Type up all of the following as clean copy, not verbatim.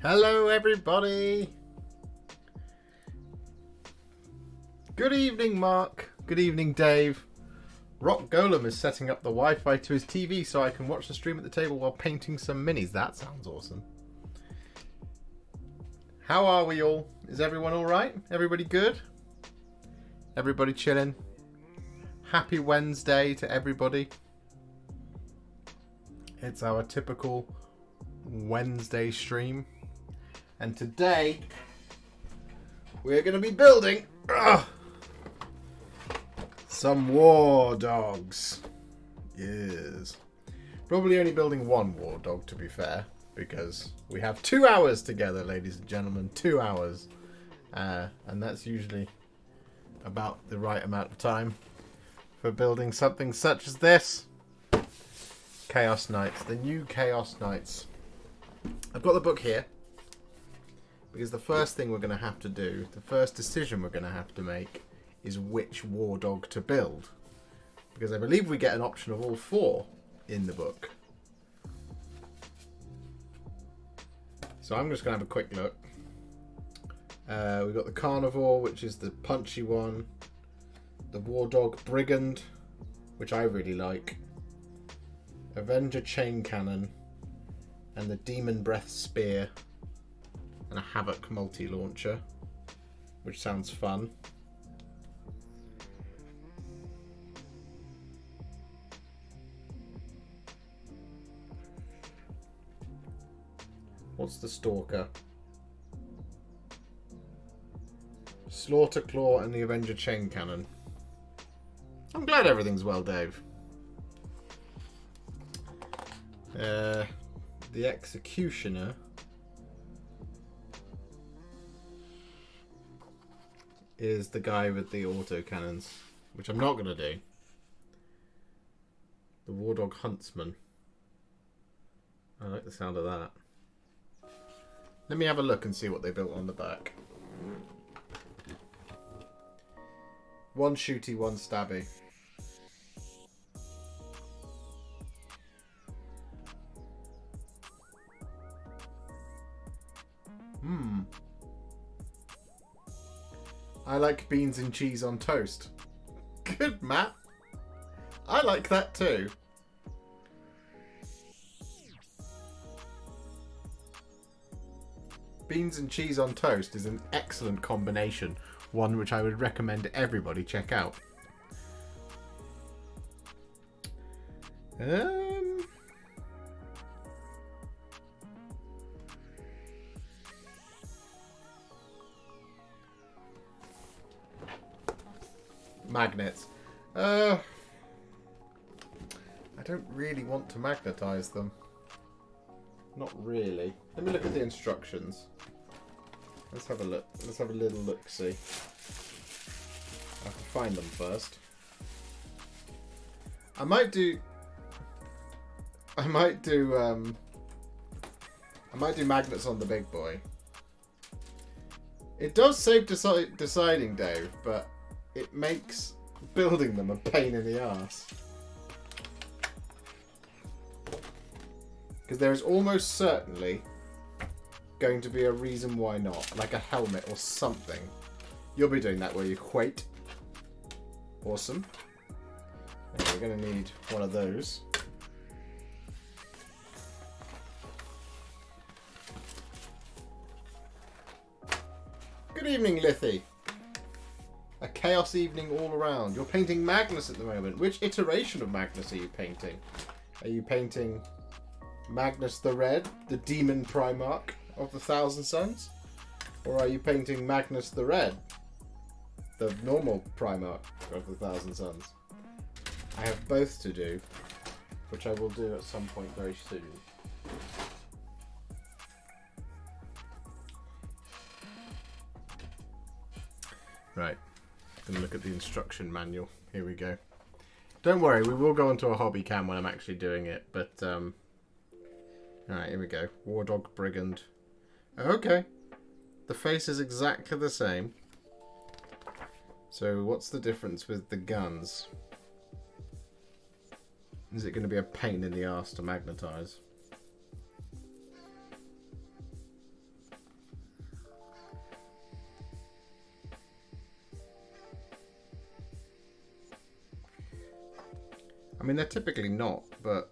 Hello everybody! Good evening Mark, good evening Dave. Rock Golem is setting up the Wi-Fi to his TV so I can watch the stream at the table while painting some minis. That sounds awesome. How are we all? Is everyone alright? Everybody good? Everybody chilling? Happy Wednesday to everybody. It's our typical Wednesday stream. And today, we're going to be building some war dogs. Yes. Probably only building one war dog, to be fair, because we have 2 hours together, ladies and gentlemen. 2 hours. And that's usually about the right amount of time for building something such as this. Chaos Knights. The new Chaos Knights. I've got the book here. Because the first thing we're going to have to do, the first decision we're going to have to make is which war dog to build. Because I believe we get an option of all 4 in the book. So I'm just going to have a quick look. We've got the Carnivore, which is the punchy one. The War Dog Brigand, which I really like. Avenger Chain Cannon. And the Demon Breath Spear. And a Havoc multi-launcher, which sounds fun. What's the Stalker? Slaughter Claw and the Avenger Chain Cannon. I'm glad everything's well, Dave. The Executioner is the guy with the auto cannons, which I'm not going to do. The War Dog Huntsman. I like the sound of that. Let me have a look and see what they built on the back. 1 shooty, 1 stabby. I like beans and cheese on toast. Good, Matt. I like that too. Beans and cheese on toast is an excellent combination. One which I would recommend everybody check out. Magnets. I don't really want to magnetize them. Not really. Let me look at the instructions. Let's have a look. Let's have a little look-see. I have to find them first. I might do... I might do magnets on the big boy. It does save deciding, Dave, but it makes building them a pain in the ass. Because there is almost certainly going to be a reason why not, like a helmet or something. You'll be doing that, will you? Wait. Awesome. And we're going to need one of those. Good evening, Lithy. A chaos evening all around. You're painting Magnus at the moment. Which iteration of Magnus are you painting? Are you painting Magnus the Red, the Demon Primarch of the Thousand Suns? Or are you painting Magnus the Red, the normal Primarch of the Thousand Suns? I have both to do, which I will do at some point very soon. Right, gonna look at the instruction manual. Here we go. Don't worry, we will go onto a hobby cam when I'm actually doing it, but alright, here we go. War Dog Brigand. Okay. The face is exactly the same. So what's the difference with the guns? Is it going to be a pain in the arse to magnetize? I mean, they're typically not, but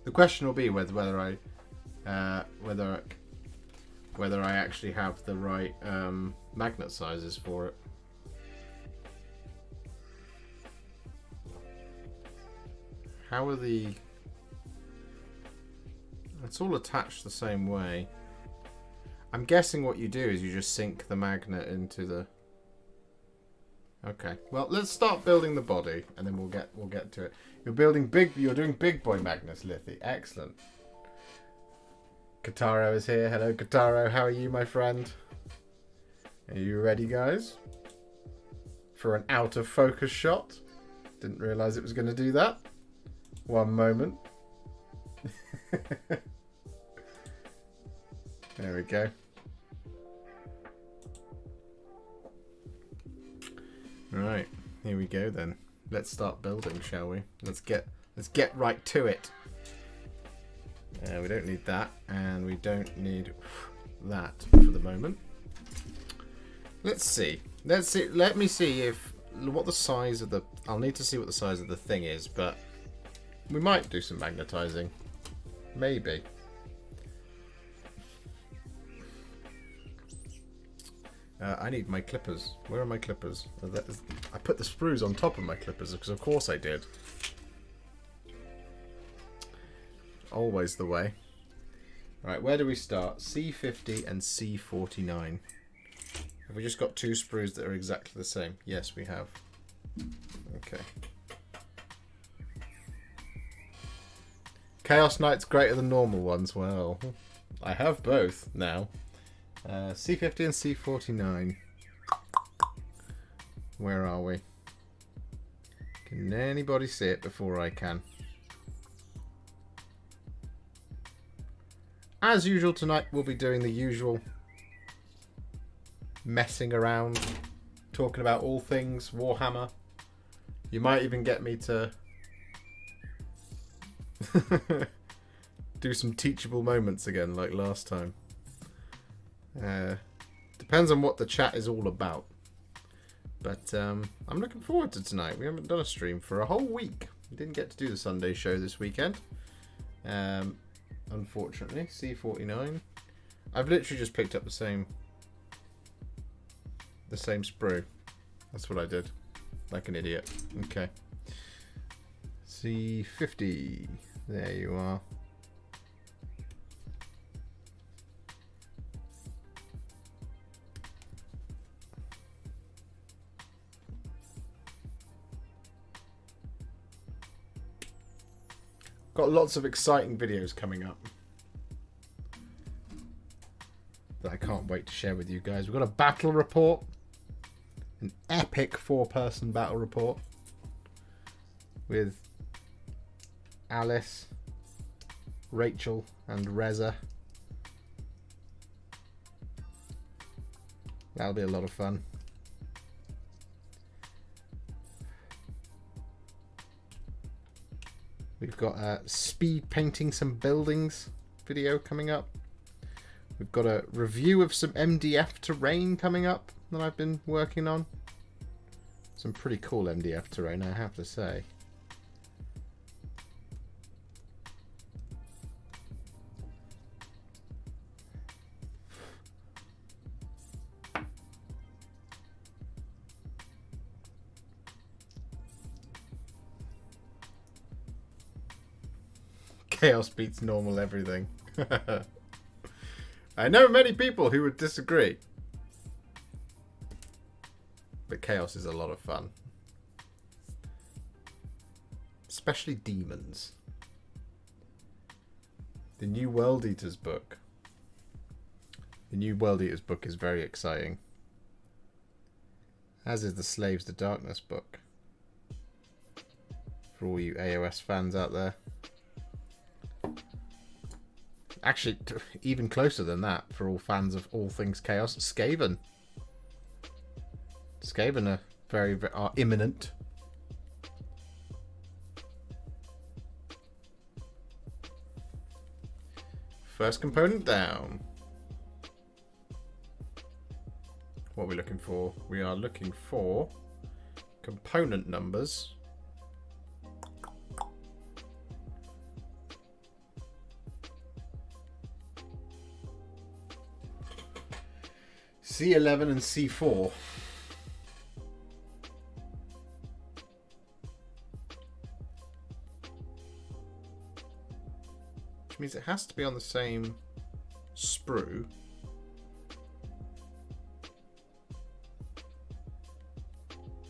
the question will be whether I actually have the right magnet sizes for it. How are the? It's all attached the same way. I'm guessing what you do is you just sink the magnet into the. Okay. Well, let's start building the body, and then we'll get to it. You're doing big boy Magnus, Lithy. Excellent. Kataro is here. Hello, Kataro. How are you, my friend? Are you ready, guys? For an out of focus shot? Didn't realise it was going to do that. One moment. There we go. Right, here we go then. Let's start building, shall we? Let's get right to it. We don't need that, and we don't need that for the moment. Let's see. Let me see what the size of the. I'll need to see what the size of the thing is, but we might do some magnetizing. Maybe. I need my clippers. Where are my clippers? I put the sprues on top of my clippers because of course I did. Always the way. Right, where do we start? C50 and C49. Have we just got two sprues that are exactly the same? Yes, we have. Okay. Chaos Knight's greater than normal ones. Well, I have both now. C50 and C49. Where are we? Can anybody see it before I can? As usual tonight we'll be doing the usual messing around, talking about all things Warhammer. You might even get me to do some teachable moments again like last time. Depends on what the chat is all about. But I'm looking forward to tonight. We haven't done a stream for a whole week. We didn't get to do the Sunday show this weekend. Unfortunately. C49. I've literally just picked up the same sprue. That's what I did. Like an idiot. Okay. C50. There you are. Got lots of exciting videos coming up that I can't wait to share with you guys. We've got a battle report. An epic 4-person battle report. With Alice, Rachel, and Reza. That'll be a lot of fun. We've got a speed painting some buildings video coming up. We've got a review of some MDF terrain coming up that I've been working on. Some pretty cool MDF terrain, I have to say. Chaos beats normal everything. I know many people who would disagree. But chaos is a lot of fun. Especially demons. The new World Eaters book. The new World Eaters book is very exciting. As is the Slaves to Darkness book. For all you AOS fans out there. Actually, even closer than that for all fans of all things chaos. Skaven. Skaven are imminent. First component down. What are we looking for? We are looking for component numbers. C11 and C4. Which means it has to be on the same sprue.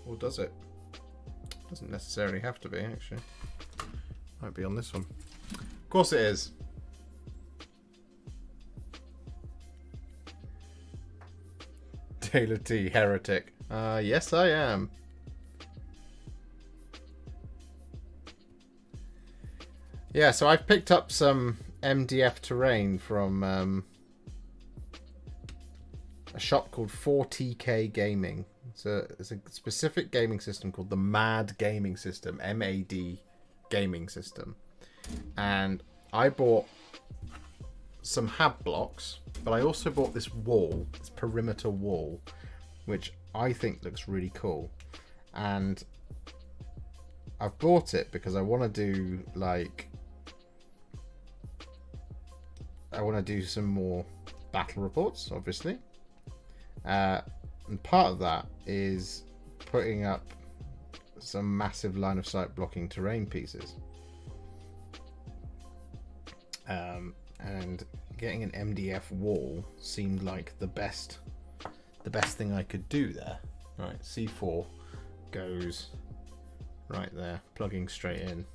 Or does it? Doesn't necessarily have to be, actually. Might be on this one. Of course it is. Taylor T, heretic. Yes, I am. Yeah, so I've picked up some MDF terrain from a shop called 4TK Gaming. It's a specific gaming system called the MAD Gaming System, MAD Gaming System. And I bought some hab blocks, but I also bought this wall, this perimeter wall, which I think looks really cool. And I've bought it because I want to do some more battle reports, obviously. And part of that is putting up some massive line of sight blocking terrain pieces. And getting an MDF wall seemed like the best thing I could do there. Right, C4 goes right there, plugging straight in.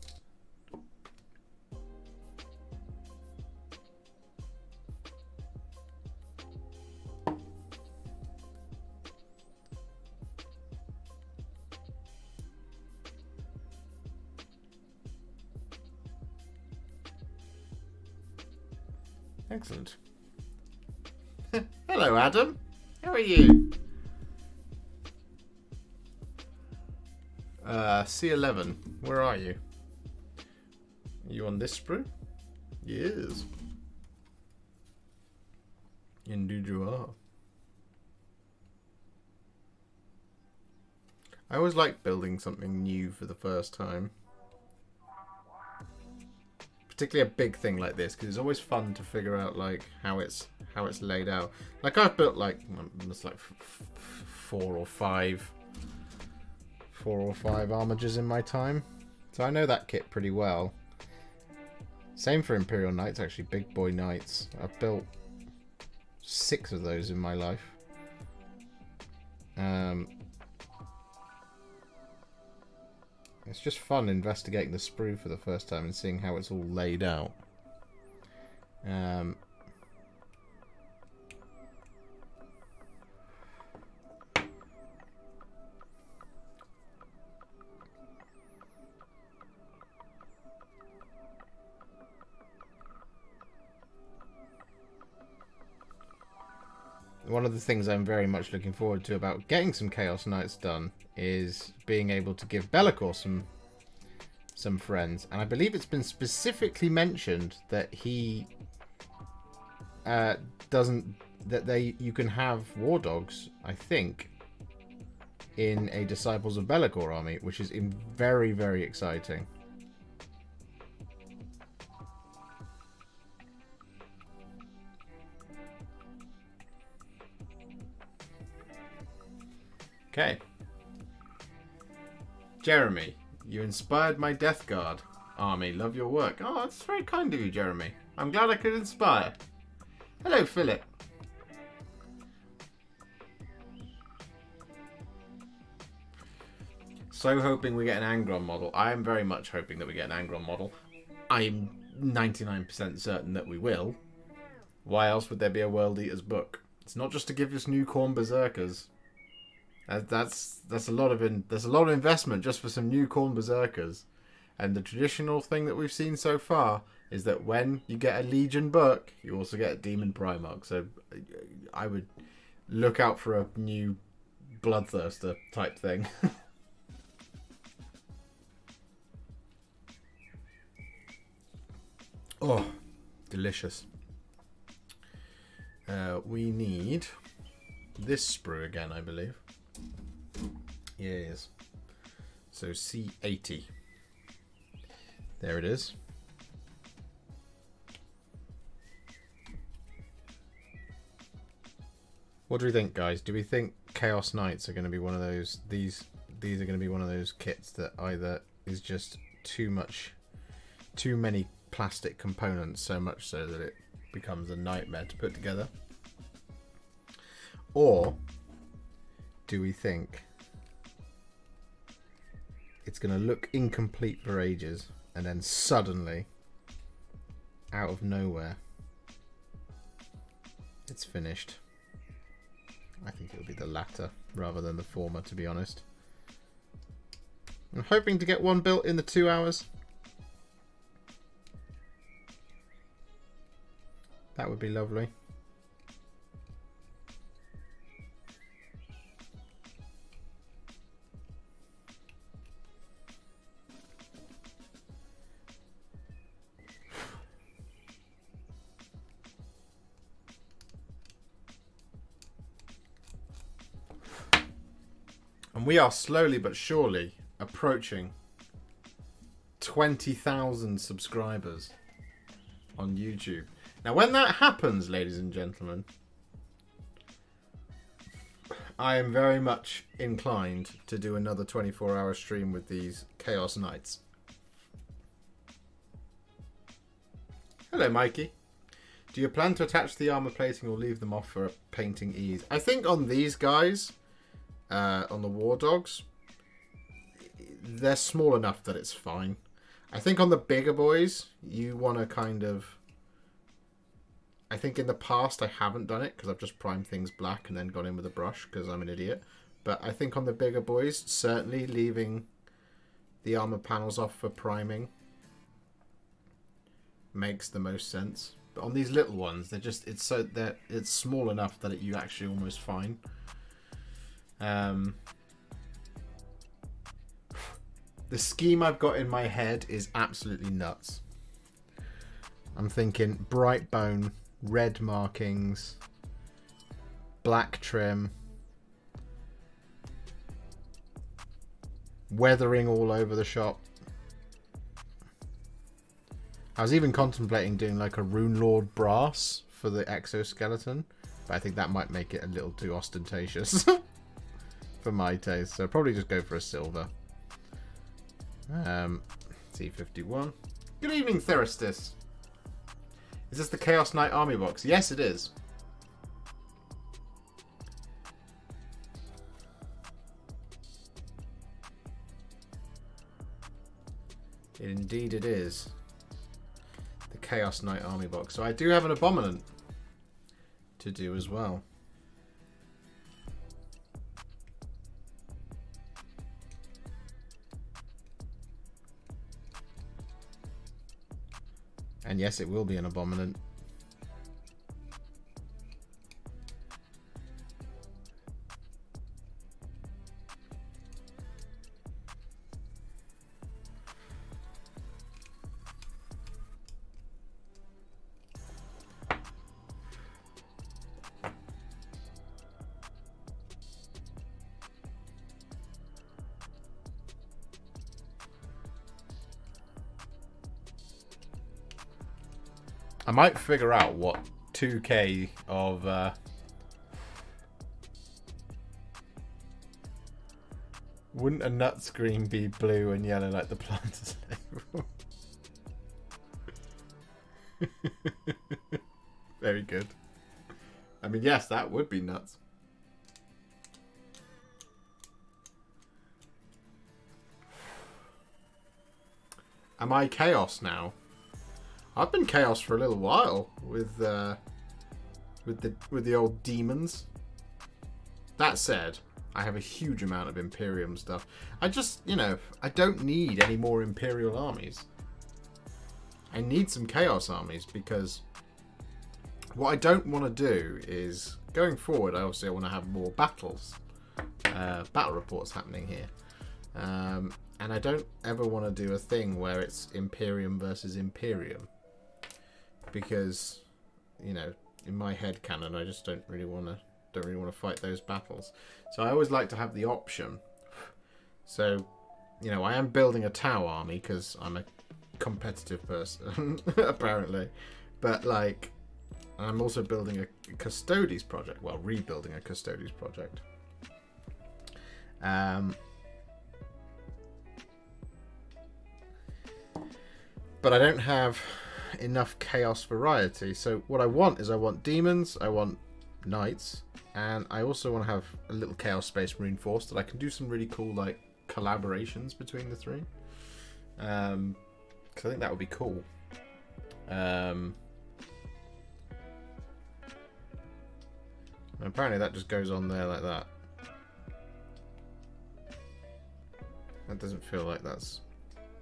Excellent. Hello, Adam. How are you? C11. Where are you? Are you on this sprue? Yes. Indeed you are. I always like building something new for the first time. Particularly a big thing like this, because it's always fun to figure out like how it's laid out. Like I've built like almost like four or five armigers in my time, so I know that kit pretty well. Same for Imperial Knights, actually, big boy knights. I've built 6 of those in my life. It's just fun investigating the sprue for the first time and seeing how it's all laid out. one of the things I'm very much looking forward to about getting some Chaos Knights done is being able to give Bellicor some friends. And I believe it's been specifically mentioned that he you can have war dogs, I think, in a Disciples of Bellicor army, which is very, very exciting. Okay. Jeremy, you inspired my Death Guard army. Love your work. Oh, that's very kind of you, Jeremy. I'm glad I could inspire. Hello, Philip. So hoping we get an Angron model. I am very much hoping that we get an Angron model. I'm 99% certain that we will. Why else would there be a World Eaters book? It's not just to give us new Khorne Berserkers. That's a lot of investment just for some new Khorne Berserkers. And the traditional thing that we've seen so far is that when you get a Legion book, you also get a Demon Primarch. So I would look out for a new Bloodthirster type thing. Oh, delicious. We need this sprue again, I believe. Yes. So C80. There it is. What do we think, guys? Do we think Chaos Knights are going to be one of those? These are going to be one of those kits that either is just too many plastic components, so much so that it becomes a nightmare to put together, or do we think it's going to look incomplete for ages and then suddenly, out of nowhere, it's finished? I think it'll be the latter rather than the former, to be honest. I'm hoping to get one built in the 2 hours. That would be lovely. And we are slowly but surely approaching 20,000 subscribers on YouTube. Now, when that happens, ladies and gentlemen, I am very much inclined to do another 24-hour stream with these Chaos Knights. Hello, Mikey. Do you plan to attach the armor plating or leave them off for painting ease? I think on these guys, on the War Dogs, they're small enough that it's fine. I think on the bigger boys, you want to kind of... I think in the past I haven't done it because I've just primed things black and then gone in with a brush because I'm an idiot. But I think on the bigger boys, certainly leaving the armor panels off for priming makes the most sense. But on these little ones, they're just it's small enough that you actually almost fine. The scheme I've got in my head is absolutely nuts. I'm thinking bright bone, red markings, black trim, weathering all over the shop. I was even contemplating doing like a Rune Lord brass for the exoskeleton, but I think that might make it a little too ostentatious for my taste, so probably just go for a silver. C51. Good evening, Theristis. Is this the Chaos Knight army box? Yes, it is. Indeed it is. The Chaos Knight army box. So I do have an Abominant to do as well. And yes, it will be an Abominant. I might figure out what 2k of wouldn't a nut screen be blue and yellow like the planter's label? Very good. I mean, yes, that would be nuts. Am I chaos now? I've been chaos for a little while with the old demons. That said, I have a huge amount of Imperium stuff. I just, you know, I don't need any more Imperial armies. I need some Chaos armies because what I don't want to do is, going forward, I obviously want to have more battles, battle reports happening here. And I don't ever want to do a thing where it's Imperium versus Imperium. Because, you know, in my head canon, I just don't really want to fight those battles. So I always like to have the option. So, you know, I am building a Tau army because I'm a competitive person, apparently. But, like, I'm also building a Custodes project. Well, rebuilding a Custodes project. But I don't have enough chaos variety. So what I want is I want demons, I want knights, and I also want to have a little chaos space marine force that I can do some really cool like collaborations between the three. Because I think that would be cool. Apparently that just goes on there like that. That doesn't feel like that's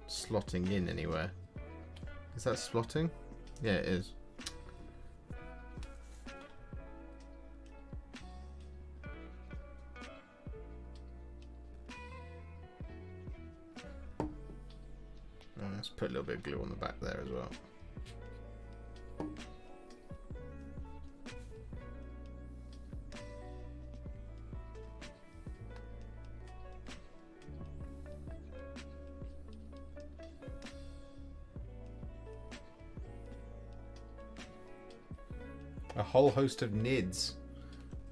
slotting in anywhere. Is that slotting? Yeah, it is. Let's put a little bit of glue on the back there as well. A whole host of NIDs.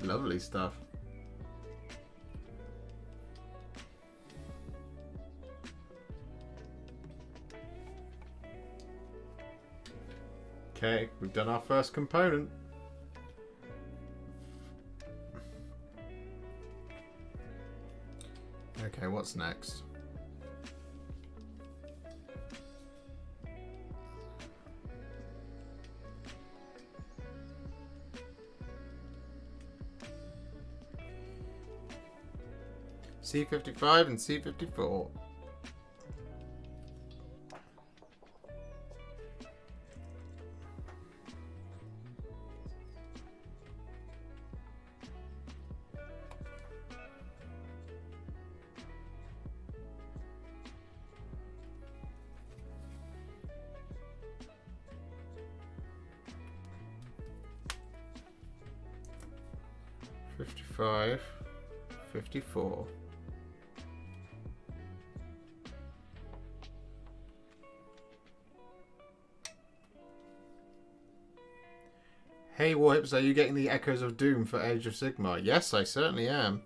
Lovely stuff. Okay, we've done our first component. Okay, what's next? C55 and C54. $55, $54. Hey Warhipster, are you getting the Echoes of Doom for Age of Sigmar? Yes, I certainly am.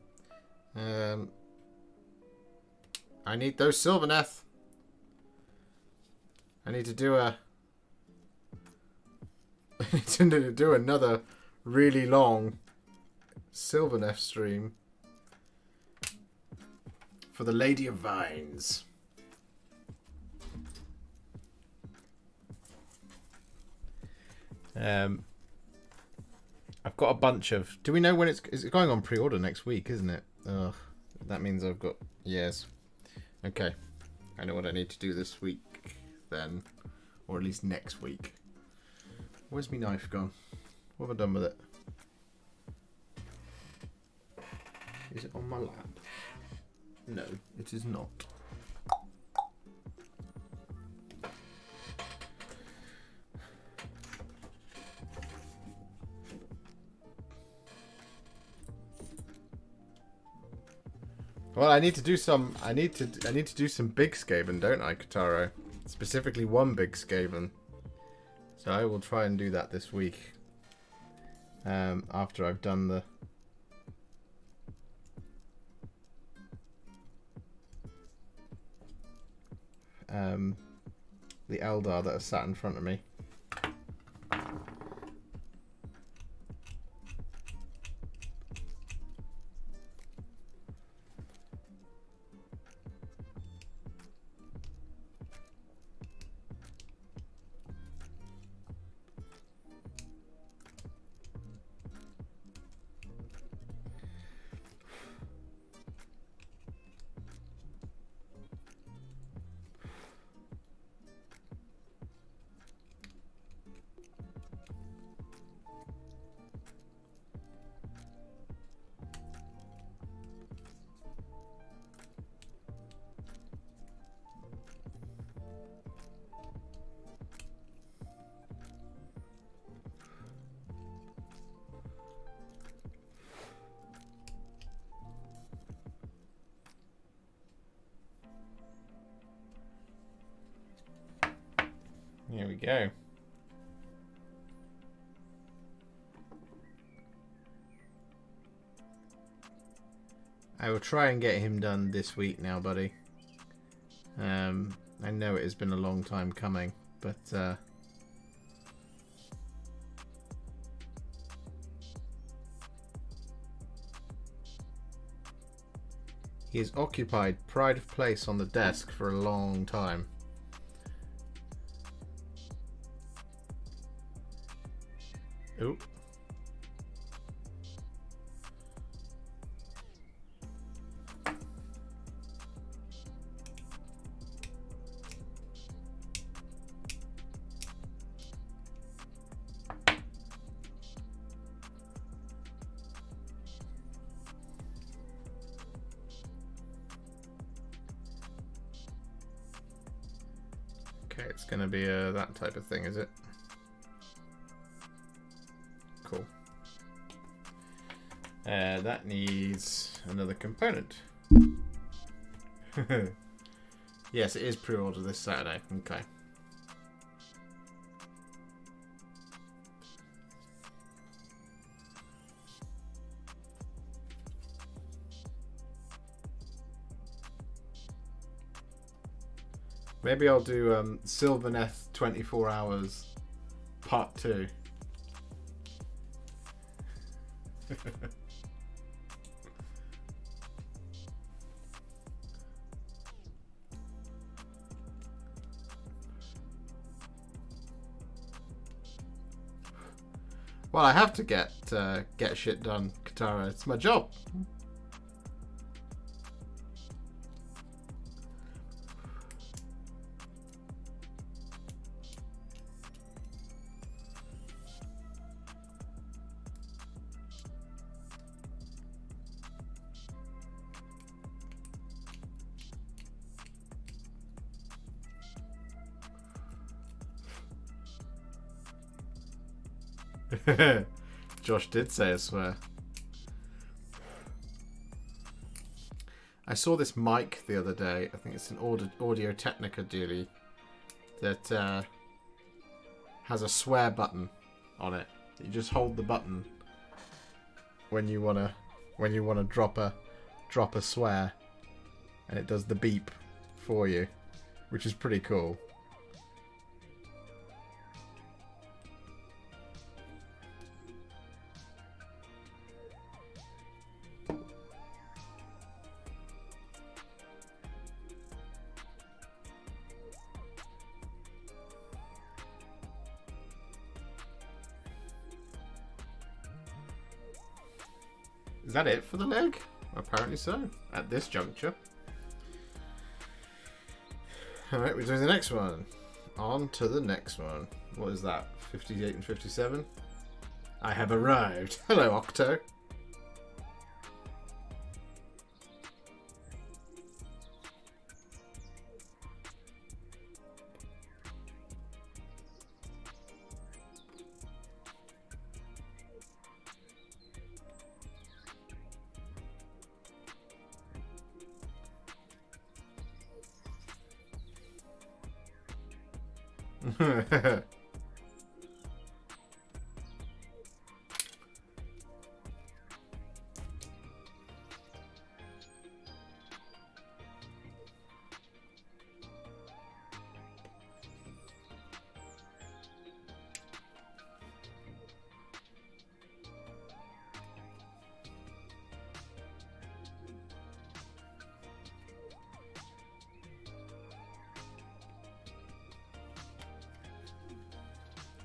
I need those Sylvaneth. I need to do a... I need to do another really long Sylvaneth stream for the Lady of Vines. I've got a bunch of... Do we know when it's going on pre-order next week, isn't it? Ugh, that means I've got... Yes. Okay. I know what I need to do this week then. Or at least next week. Where's my knife gone? What have I done with it? Is it on my lap? No, it is not. Well, I need to do some. I need to do some big Skaven, don't I, Kataro? Specifically, one big Skaven. So I will try and do that this week. After I've done the Eldar that are sat in front of me. Here we go. I will try and get him done this week now, buddy. I know it has been a long time coming, but he has occupied pride of place on the desk for a long time. Oop. Okay, it's going to be that type of thing, is it? Cool. That needs another component. Yes, it is pre-order this Saturday. Okay. Maybe I'll do Sylvaneth 24 Hours Part 2. Well, I have to get shit done, Katara. It's my job. Josh did say a swear. I saw this mic the other day. I think it's an Audio Technica dealie that has a swear button on it. You just hold the button when you wanna drop a swear, and it does the beep for you, which is pretty cool. Is that it for the leg? Apparently so, at this juncture. Alright, we're doing the next one. On to the next one. What is that? 58 and 57? I have arrived. Hello, Octo.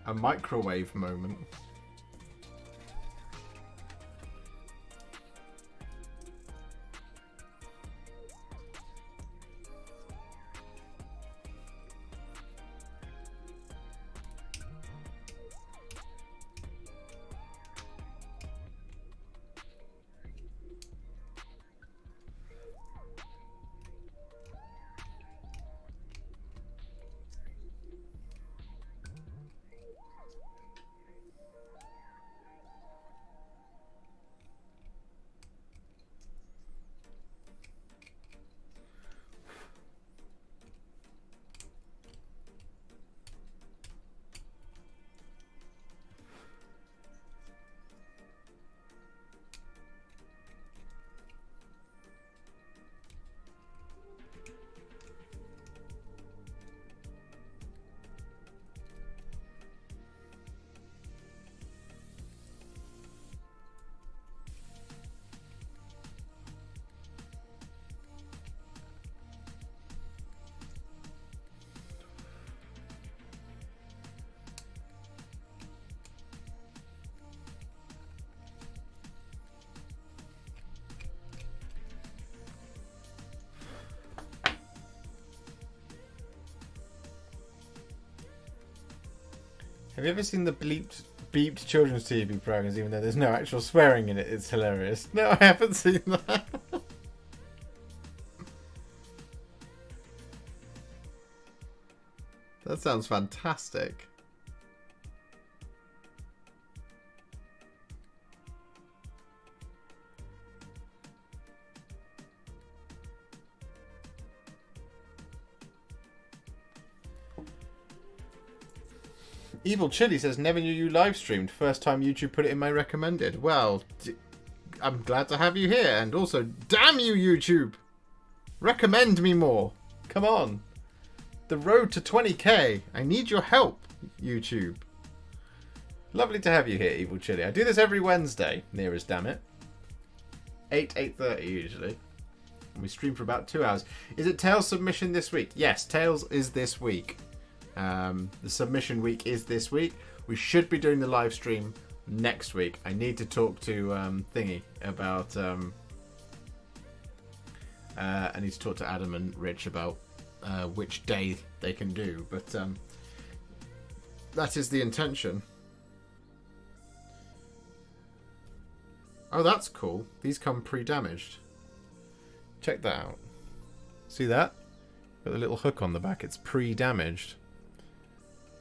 A microwave moment. Have you ever seen the beeped children's TV programs, even though there's no actual swearing in it? It's hilarious. No, I haven't seen that. That sounds fantastic. Evil Chili says, never knew you live streamed. First time YouTube put it in my recommended. Well, I'm glad to have you here. And also, damn you, YouTube. Recommend me more. Come on. The road to 20k. I need your help, YouTube. Lovely to have you here, Evil Chili. I do this every Wednesday, near as damn it. 8:30 usually. And we stream for about 2 hours. Is it Tales submission this week? Yes, Tales is this week. The submission week is this week. We should be doing the live stream next week. I need to talk to Thingy about I need to talk to Adam and Rich about which day they can do, but that is the intention. Oh, that's cool. These come pre-damaged. Check that out. See that? Got the little hook on the back. It's pre-damaged.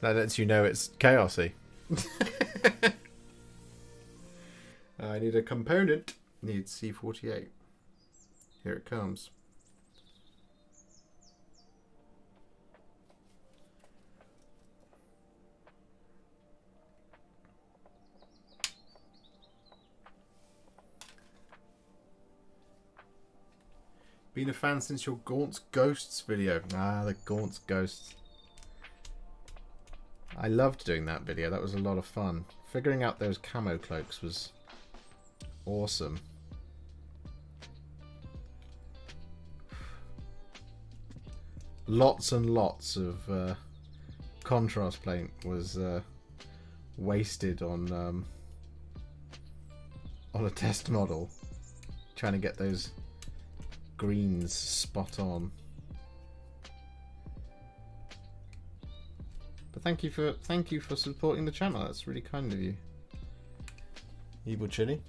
That lets you know it's chaosy. I need a component. Needs C48. Here it comes. Been a fan since your Gaunt's Ghosts video. Ah, the Gaunt's Ghosts. I loved doing that video. That was a lot of fun. Figuring out those camo cloaks was awesome. Lots and lots of contrast paint was wasted on a test model, trying to get those greens spot on. But thank you for supporting the channel. That's really kind of you. Evil Chili.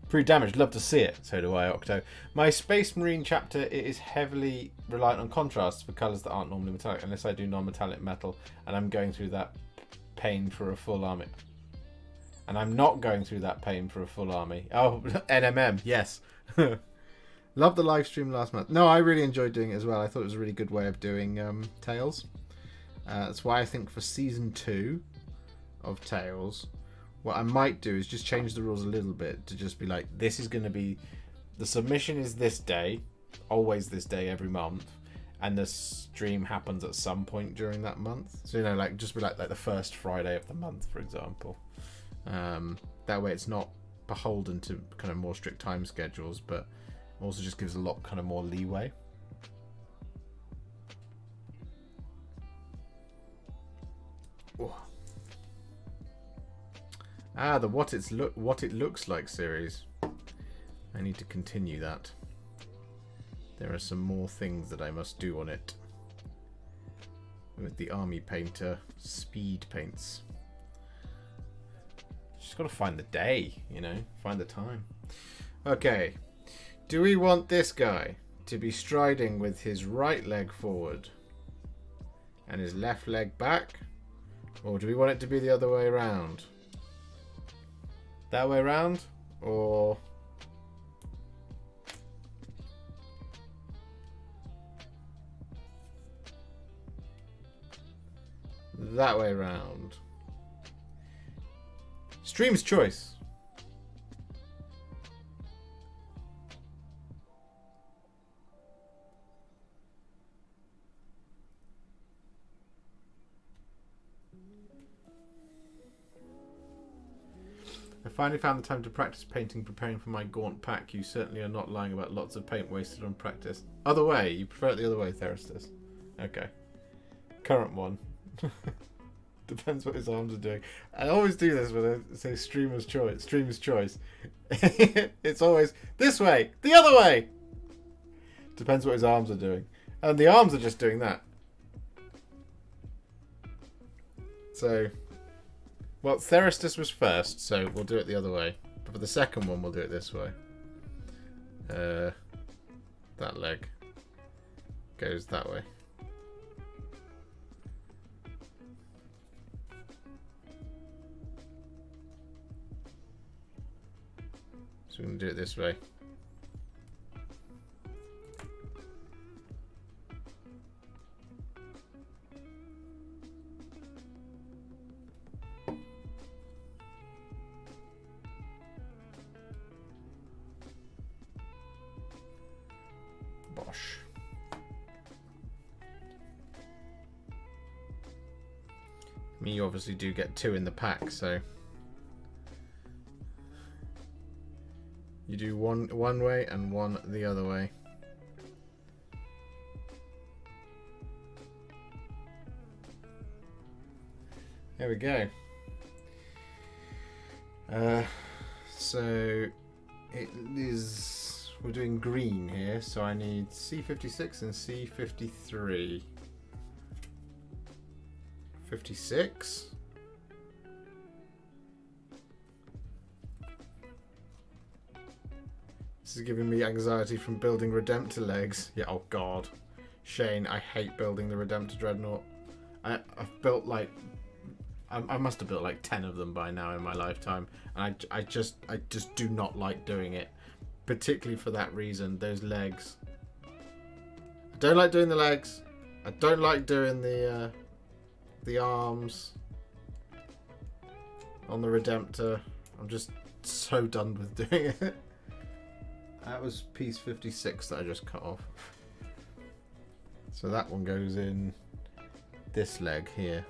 Pre-damaged, love to see it. So do I, Octo. My Space Marine chapter, it is heavily reliant on contrasts for colours that aren't normally metallic, unless I do non-metallic metal, and I'm going through that pain for a full army. And I'm not going through that pain for a full army. Oh, NMM, yes. Love the live stream last month. No, I really enjoyed doing it as well. I thought it was a really good way of doing Tales. That's why I think for season 2 of Tales, what I might do is just change the rules a little bit to just be like, this is going to be, the submission is this day, always this day every month, and the stream happens at some point during that month. So, you know, like just be like the first Friday of the month, for example. That way it's not beholden to kind of more strict time schedules, but also just gives a lot kind of more leeway. Oh. Ah, the what it looks like series. I need to continue that. There are some more things that I must do on it. With the army painter speed paints. Just gotta find the day, you know, find the time. Okay. Do we want this guy to be striding with his right leg forward and his left leg back? Or do we want it to be the other way around? That way around? Or... that way around? Stream's choice. I finally found the time to practice painting, preparing for my gaunt pack. You certainly are not lying about lots of paint wasted on practice. Other way. You prefer it the other way, Theristus. Okay. Current one. Depends what his arms are doing. I always do this when I say streamer's choice. Streamer's choice. It's always this way, the other way. Depends what his arms are doing. And the arms are just doing that. So... well, Theristus was first, so we'll do it the other way. But for the second one, we'll do it this way. That leg goes that way. So we're going to do it this way. Bosh. I mean, you obviously do get 2 in the pack, so you do one way and one the other way. There we go. So it is, we're doing green here, so I need C56 and C53. 56. This is giving me anxiety from building Redemptor legs. Yeah, oh god. Shane, I hate building the Redemptor Dreadnought. I've built like... I must have built like 10 of them by now in my lifetime. And I just do not like doing it. Particularly for that reason, those legs. I don't like doing the legs. I don't like doing the arms on the Redemptor. I'm just so done with doing it. That was piece 56 that I just cut off. So that one goes in this leg here.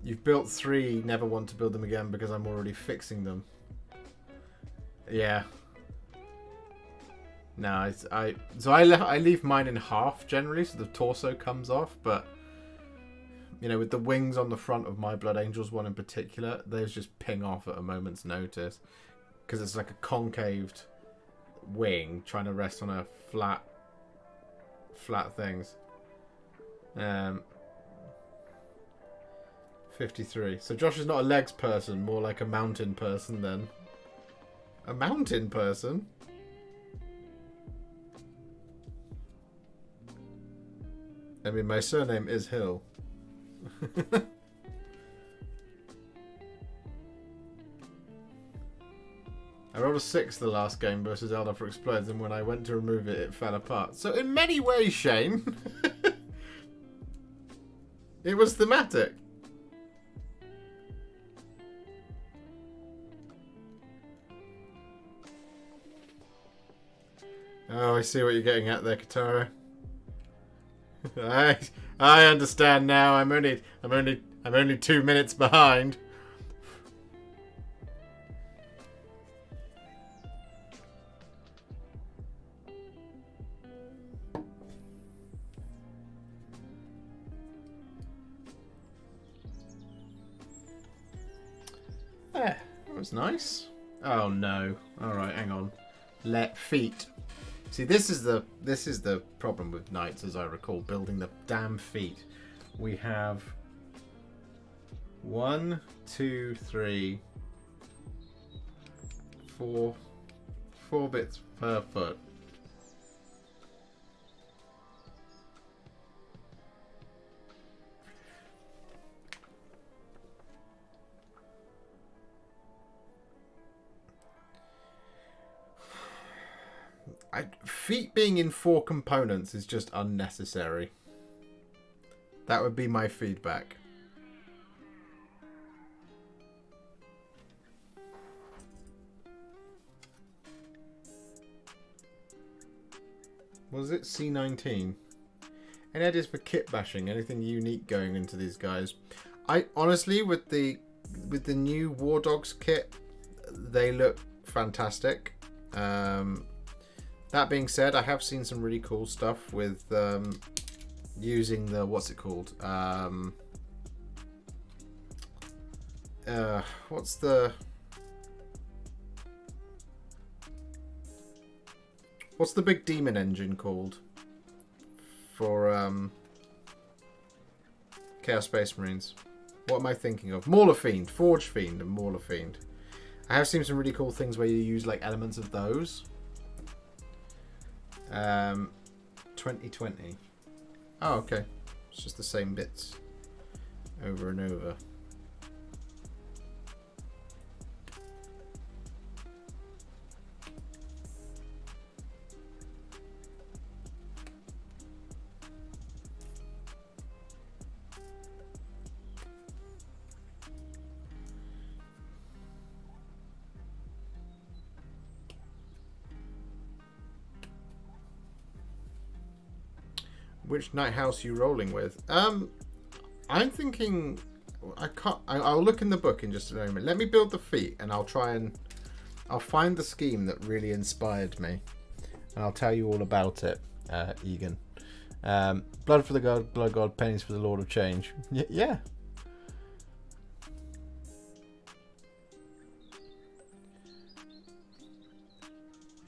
You've built 3, never want to build them again because I'm already fixing them. Yeah. No, I leave mine in half generally, so the torso comes off. But you know, with the wings on the front of my Blood Angels one in particular, those just ping off at a moment's notice because it's like a concaved wing trying to rest on a flat things. 53. So Josh is not a legs person, more like a mountain person then. A mountain person? I mean, my surname is Hill. I rolled a 6 the last game versus Eldar for Explodes, and when I went to remove it, it fell apart. So in many ways, Shane, it was thematic. Oh, I see what you're getting at there, Katara. I understand now. I'm only 2 minutes behind. That's nice. Oh no. Alright, hang on. Let feet. See, this is the problem with knights, as I recall, building the damn feet. We have 1, 2, 3, 4 bits per foot. Feet being in 4 components is just unnecessary. That would be my feedback. Was it C19? Any ideas for kit bashing? Anything unique going into these guys? I honestly, with the new War Dogs kit, they look fantastic. That being said, I have seen some really cool stuff with using the, what's it called? What's the big demon engine called for Chaos Space Marines? What am I thinking of? Mauler Fiend, Forge Fiend, and Mauler Fiend. I have seen some really cool things where you use like elements of those. 2020. Oh, okay. It's just the same bits over and over. Which night house are you rolling with? I'm thinking I'll look in the book in just a moment. Let me build the feet and I'll find the scheme that really inspired me. And I'll tell you all about it, Egan. Blood for the God, blood God, pennies for the Lord of Change. Yeah.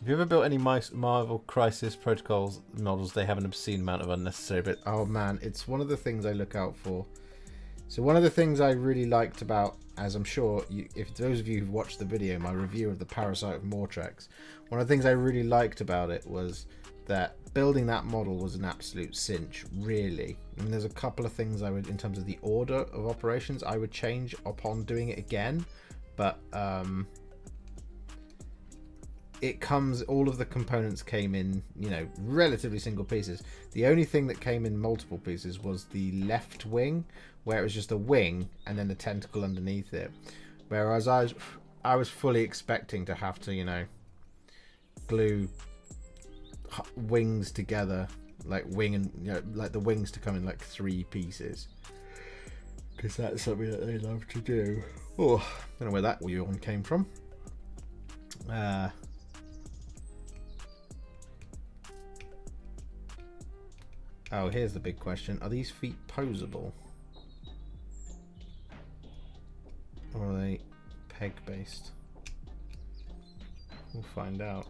Have you ever built any Marvel Crisis Protocols models? They have an obscene amount of unnecessary bit. Oh man, it's one of the things I look out for. So one of the things I really liked about, as I'm sure, if those of you who've watched the video, my review of the Parasite of Mortrex, one of the things I really liked about it was that building that model was an absolute cinch, really. I mean, there's a couple of things I would, in terms of the order of operations, I would change upon doing it again, but all of the components came in, relatively single pieces. The only thing that came in multiple pieces was the left wing, where it was just a wing and then the tentacle underneath it. Whereas I was fully expecting to have to, glue wings together, like wing and, like the wings to come in like 3 pieces. Because that's something that they love to do. Oh, I don't know where that yawn came from. Oh, here's the big question. Are these feet posable? Or are they peg-based? We'll find out.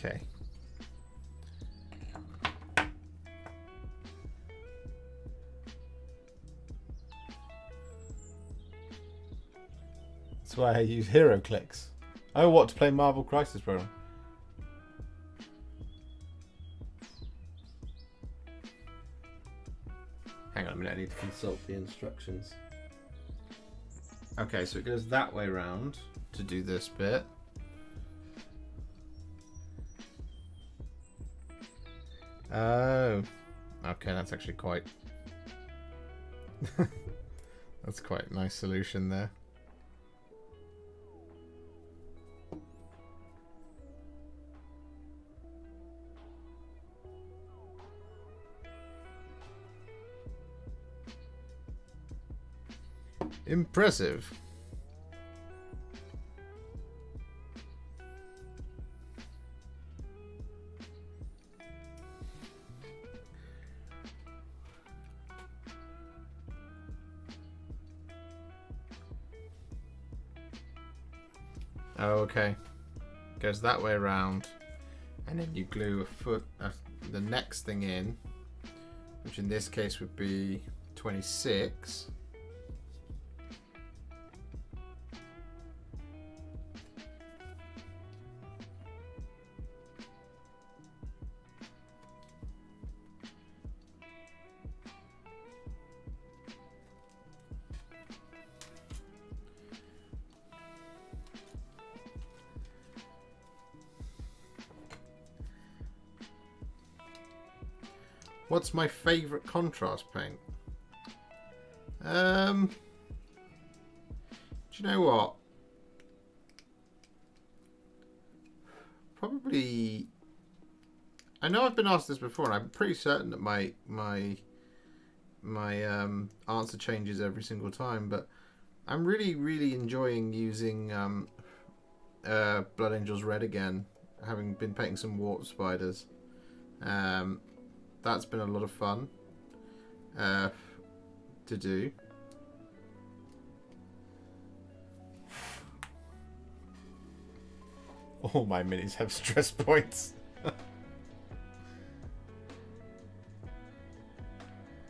Okay. That's why I use hero clicks. Oh, what, to play Marvel Crisis Program? Hang on a minute, I need to consult the instructions. Okay, so it goes that way round to do this bit. Oh. Okay, that's actually quite... that's quite a nice solution there. Impressive. Oh, okay. Goes that way around, and then you glue the next thing in, which in this case would be 26. What's my favourite contrast paint? Do you know what? Probably. I know I've been asked this before, and I'm pretty certain that my answer changes every single time. But I'm really enjoying using Blood Angels Red again, having been painting some warp spiders. That's been a lot of fun to do. All my minis have stress points.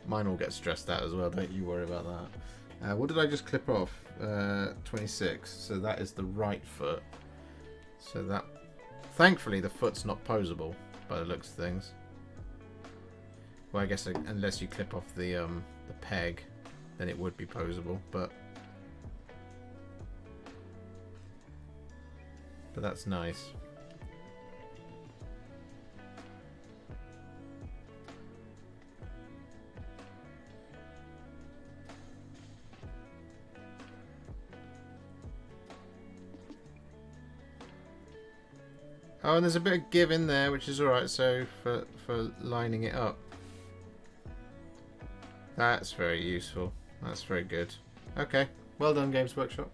Mine all get stressed out as well, don't you worry about that. What did I just clip off? 26. So that is the right foot. So that... Thankfully the foot's not posable by the looks of things. Well, I guess unless you clip off the peg, then it would be posable, but that's nice. Oh, and there's a bit of give in there, which is alright, so for lining it up. That's very useful. That's very good. Okay, well done, Games Workshop.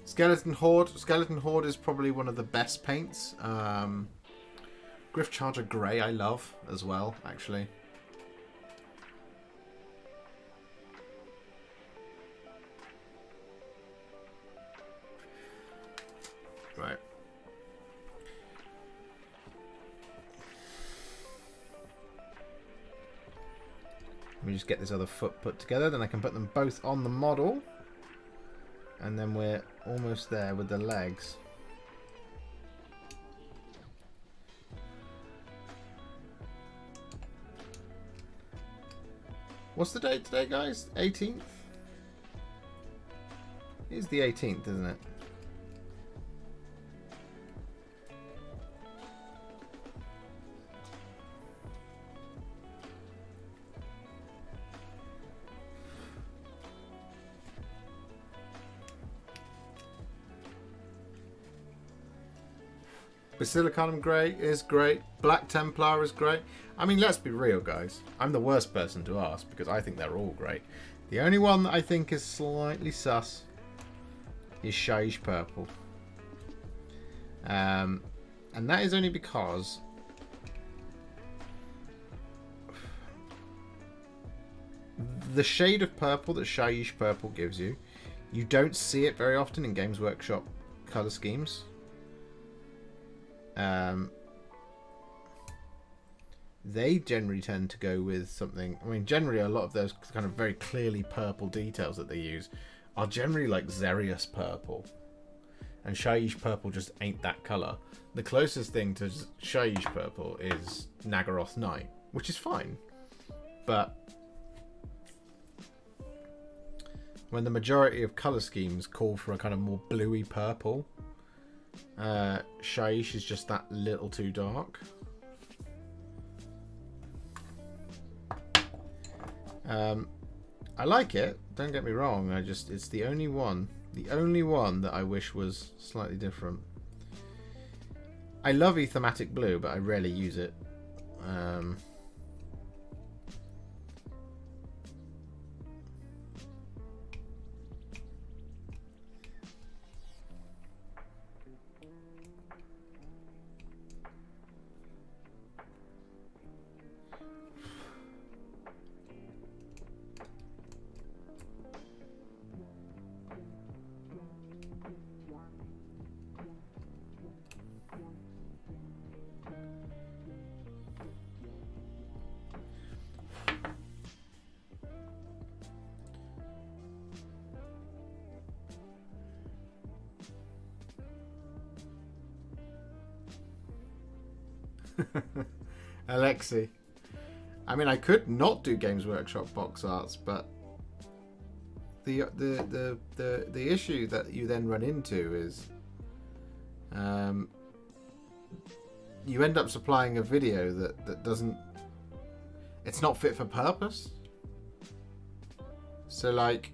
Skeleton Horde. Skeleton Horde is probably one of the best paints. Griff Charger Grey I love as well, actually. Right. Let me just get this other foot put together, then I can put them both on the model. And then we're almost there with the legs. What's the date today, guys? 18th? It is the 18th, isn't it? Basilicanum Grey is great. Black Templar is great. I mean, let's be real, guys. I'm the worst person to ask because I think they're all great. The only one that I think is slightly sus is Shaiish Purple. And that is only because the shade of purple that Shaiish Purple gives you, you don't see it very often in Games Workshop colour schemes. They generally tend to go with something. I mean, generally a lot of those kind of very clearly purple details that they use are generally like Xerius purple, and Shaiish Purple just ain't that colour. The closest thing to Shaiish Purple is Nagaroth Night, which is fine, but when the majority of colour schemes call for a kind of more bluey purple, Shaiish is just that little too dark. I like it. Don't get me wrong. It's the only one that I wish was slightly different. I love thematic blue, but I rarely use it. Alexi. I mean, I could not do Games Workshop box arts, but the issue that you then run into is you end up supplying a video that doesn't, it's not fit for purpose. So like,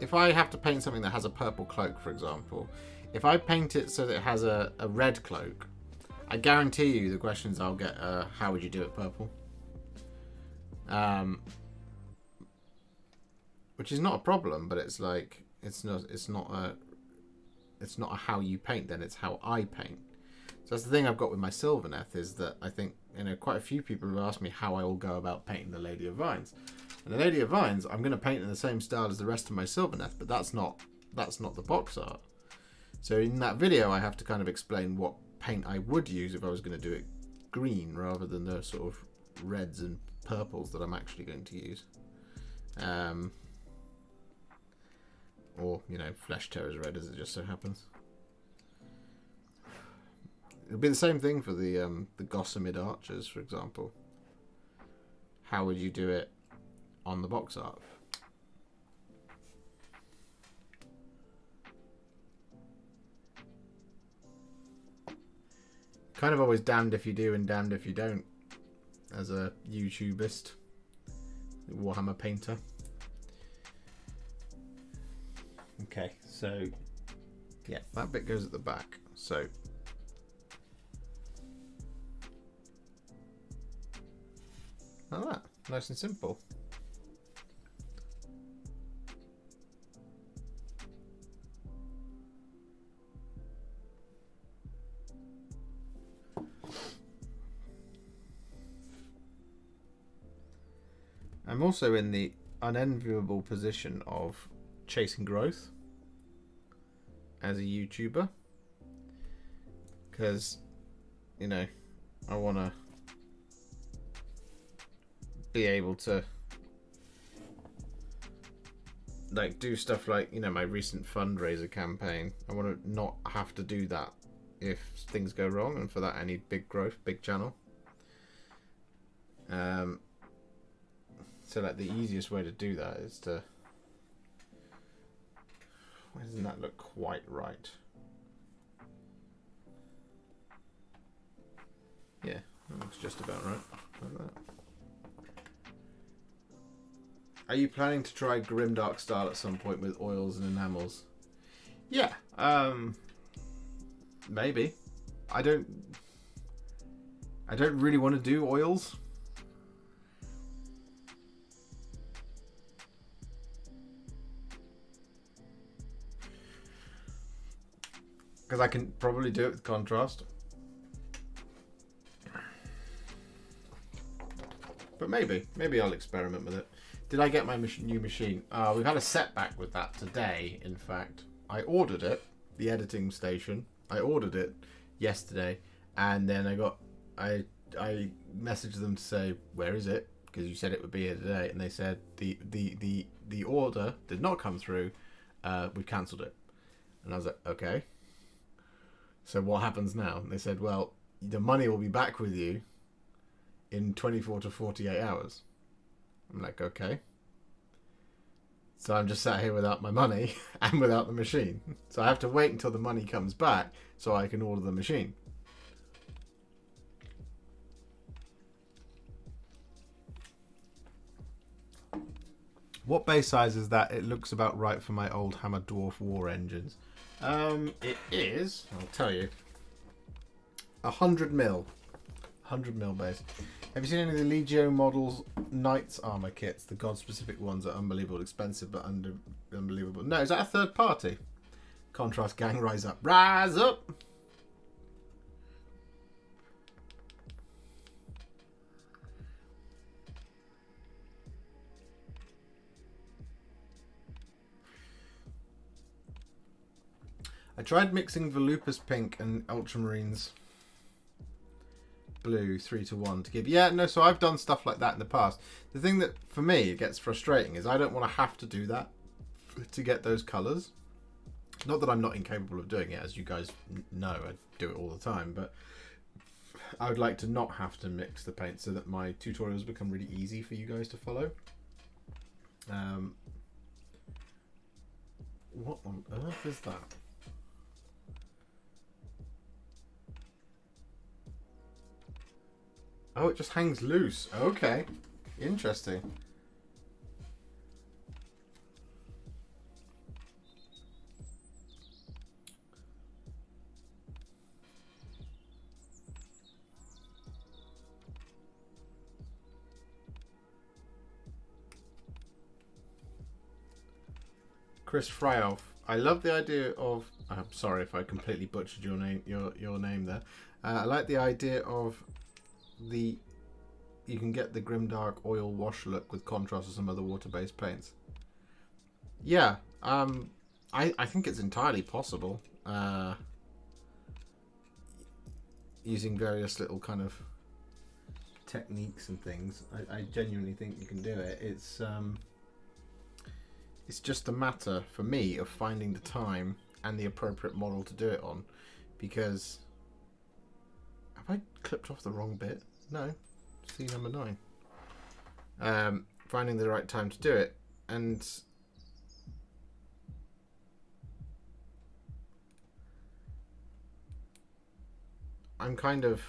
if I have to paint something that has a purple cloak, for example, if I paint it so that it has a red cloak, I guarantee you the questions I'll get are, how would you do it purple? Which is not a problem, but it's like, it's not a how you paint then, it's how I paint. So that's the thing I've got with my Sylvaneth, is that I think, quite a few people have asked me how I will go about painting the Lady of Vines. And the Lady of Vines, I'm going to paint in the same style as the rest of my Sylvaneth, but that's not the box art. So in that video, I have to kind of explain what paint I would use if I was going to do it green rather than the sort of reds and purples that I'm actually going to use. Or, Flesh Terror's red, as it just so happens. It'll be the same thing for the Gossamer Archers, for example. How would you do it on the box art? Kind of always damned if you do and damned if you don't, as a YouTubist, Warhammer painter. Okay, so yeah, that bit goes at the back. So like that, nice and simple. I'm also in the unenviable position of chasing growth as a YouTuber, because I want to be able to like do stuff like my recent fundraiser campaign. I want to not have to do that if things go wrong, and for that I need big growth, big channel. So like the easiest way to do that is to, why doesn't that look quite right? Yeah, that looks just about right. Like that. Are you planning to try Grimdark style at some point with oils and enamels? Yeah, maybe. I don't really want to do oils. Because I can probably do it with contrast. But maybe I'll experiment with it. Did I get my new machine? We've had a setback with that today, in fact. I ordered it, the editing station. I ordered it yesterday, and then I messaged them to say, where is it? Because you said it would be here today, and they said the order did not come through. We cancelled it. And I was like, okay. So what happens now? And they said, well, the money will be back with you in 24 to 48 hours. I'm like, okay. So I'm just sat here without my money and without the machine. So I have to wait until the money comes back so I can order the machine. What base size is that? It looks about right for my old Hammer Dwarf War engines. It is, I'll tell you, 100 mil. 100 mil base. Have you seen any of the Legio models Knights armor kits? The god-specific ones are unbelievable, expensive but unbelievable. No, is that a third party? Contrast gang, rise up. Rise up! I tried mixing Volupus pink and Ultramarines blue 3-to-1 to give. Yeah, no, so I've done stuff like that in the past. The thing that for me it gets frustrating is I don't want to have to do that to get those colours. Not that I'm not incapable of doing it, as you guys know, I do it all the time, but I would like to not have to mix the paint so that my tutorials become really easy for you guys to follow. What on earth is that? Oh, it just hangs loose. Okay. Interesting. Chris Fryoff. I love the idea of... I'm sorry if I completely butchered your name, your name there. I like the idea of you can get the grimdark oil wash look with contrast with some other water-based paints. Yeah, I think it's entirely possible. Using various little kind of techniques and things, I genuinely think you can do it. It's just a matter for me of finding the time and the appropriate model to do it on, because have I clipped off the wrong bit? No. C number 9. Finding the right time to do it, and I'm kind of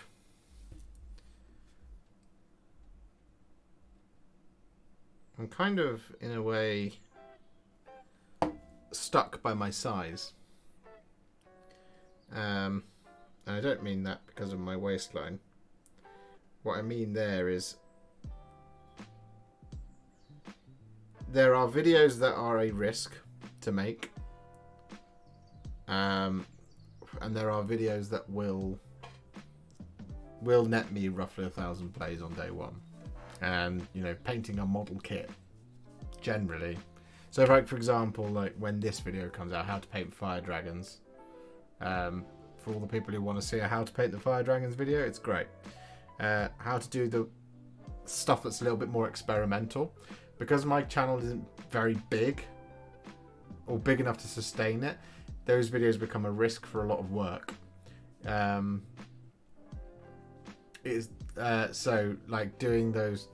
in a way stuck by my size. And I don't mean that because of my waistline. What I mean there is there are videos that are a risk to make, and there are videos that will net me roughly 1,000 plays on day one. And you know, painting a model kit generally. So, like for example, like when this video comes out, how to paint fire dragons. For all the people who want to see a how to paint the fire dragons video, it's great. How to do the stuff that's a little bit more experimental, because my channel isn't very big or big enough to sustain it. Those videos become a risk for a lot of work. So like doing those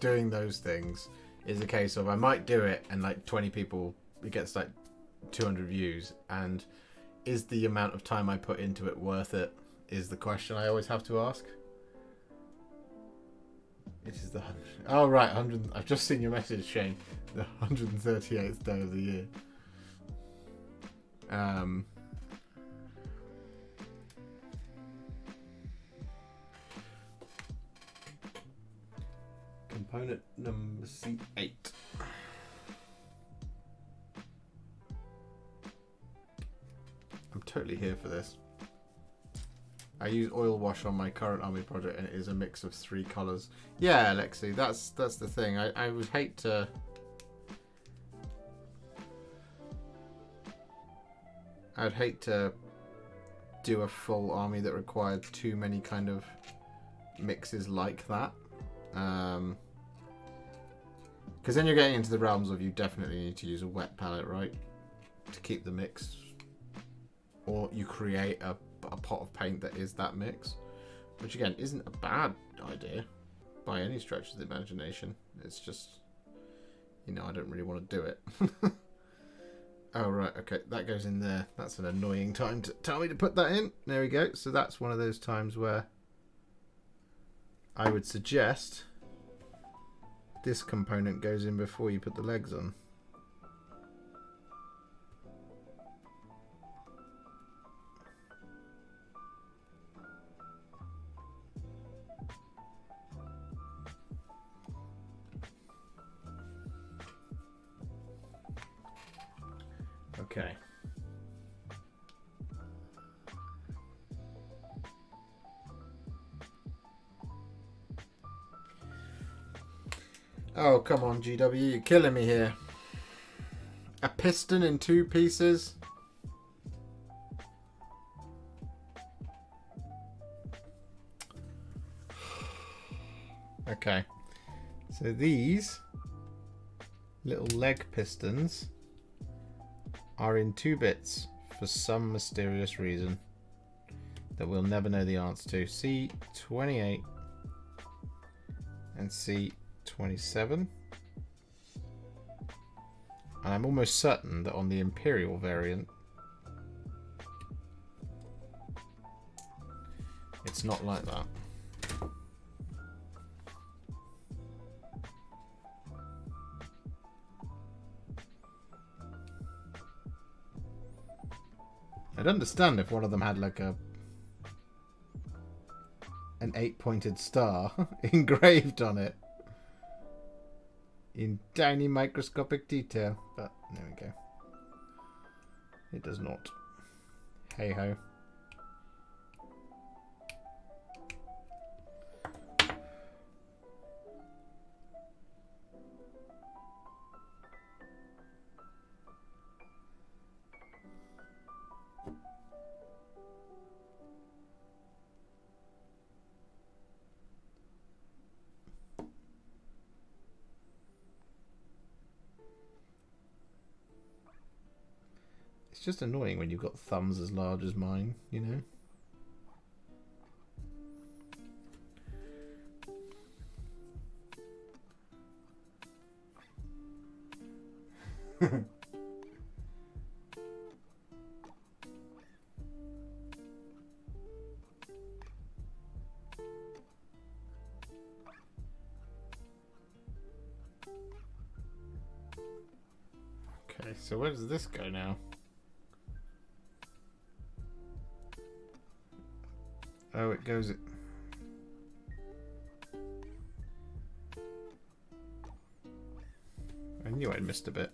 things is a case of I might do it and like 20 people, it gets like 200 views, and is the amount of time I put into it worth it, is the question I always have to ask. It is the 100. Oh right, 100. I've just seen your message, Shane. The 138th day of the year. Component number C8. I'm totally here for this. I use oil wash on my current army project, and it is a mix of 3 colours. Yeah, Alexi, that's the thing. I would hate to... I'd hate to do a full army that required too many kind of mixes like that. Because then you're getting into the realms of you definitely need to use a wet palette, right? To keep the mix. Or you create a pot of paint that is that mix, which again isn't a bad idea by any stretch of the imagination. It's just, you know, I don't really want to do it. Oh right, okay, that goes in there. That's an annoying time to tell me to put that in. There we go. So that's one of those times where I would suggest this component goes in before you put the legs on. Oh, come on, GW. You're killing me here. A piston in 2 pieces? Okay. So these little leg pistons are in 2 bits for some mysterious reason that we'll never know the answer to. C28 and C27. And I'm almost certain that on the Imperial variant it's not like that. I'd understand if one of them had like an 8-pointed star engraved on it in tiny microscopic detail, but there we go. It does not. Hey ho. It's just annoying when you've got thumbs as large as mine, you know? Okay, so where does this go now? Oh, it goes... I knew I'd missed a bit.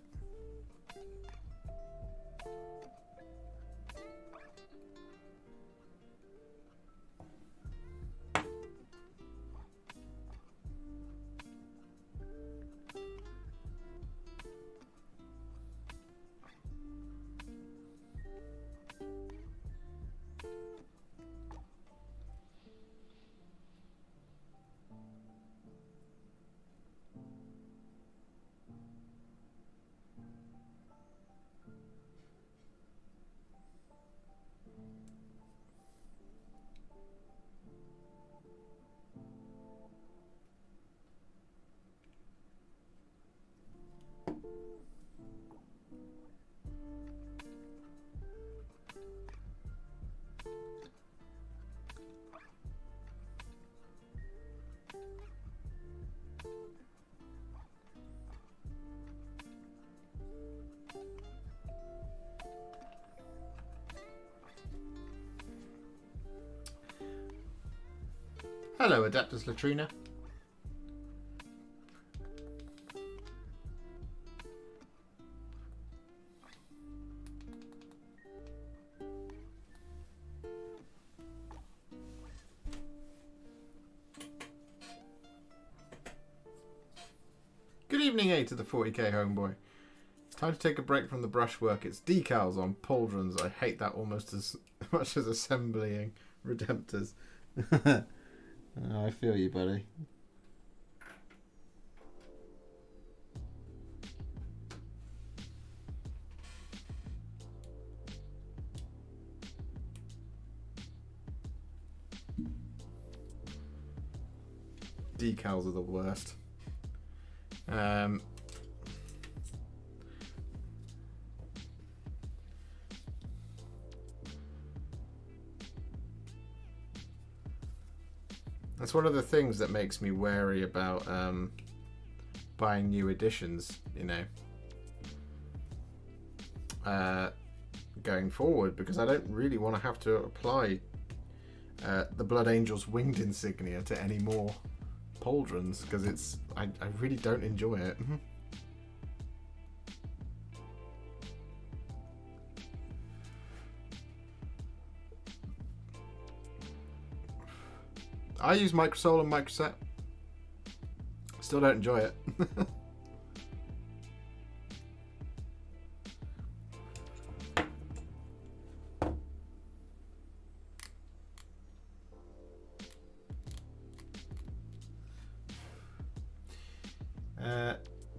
Hello, Adeptus Latrina. Good evening, A to the 40k homeboy. It's time to take a break from the brushwork. It's decals on pauldrons. I hate that almost as much as assembling Redemptors. Oh, I feel you, buddy. Decals are the worst. That's one of the things that makes me wary about buying new editions, you know, going forward, because I don't really want to have to apply the Blood Angel's winged insignia to any more pauldrons, because I really don't enjoy it. I use Microsol and Microset. Still don't enjoy it.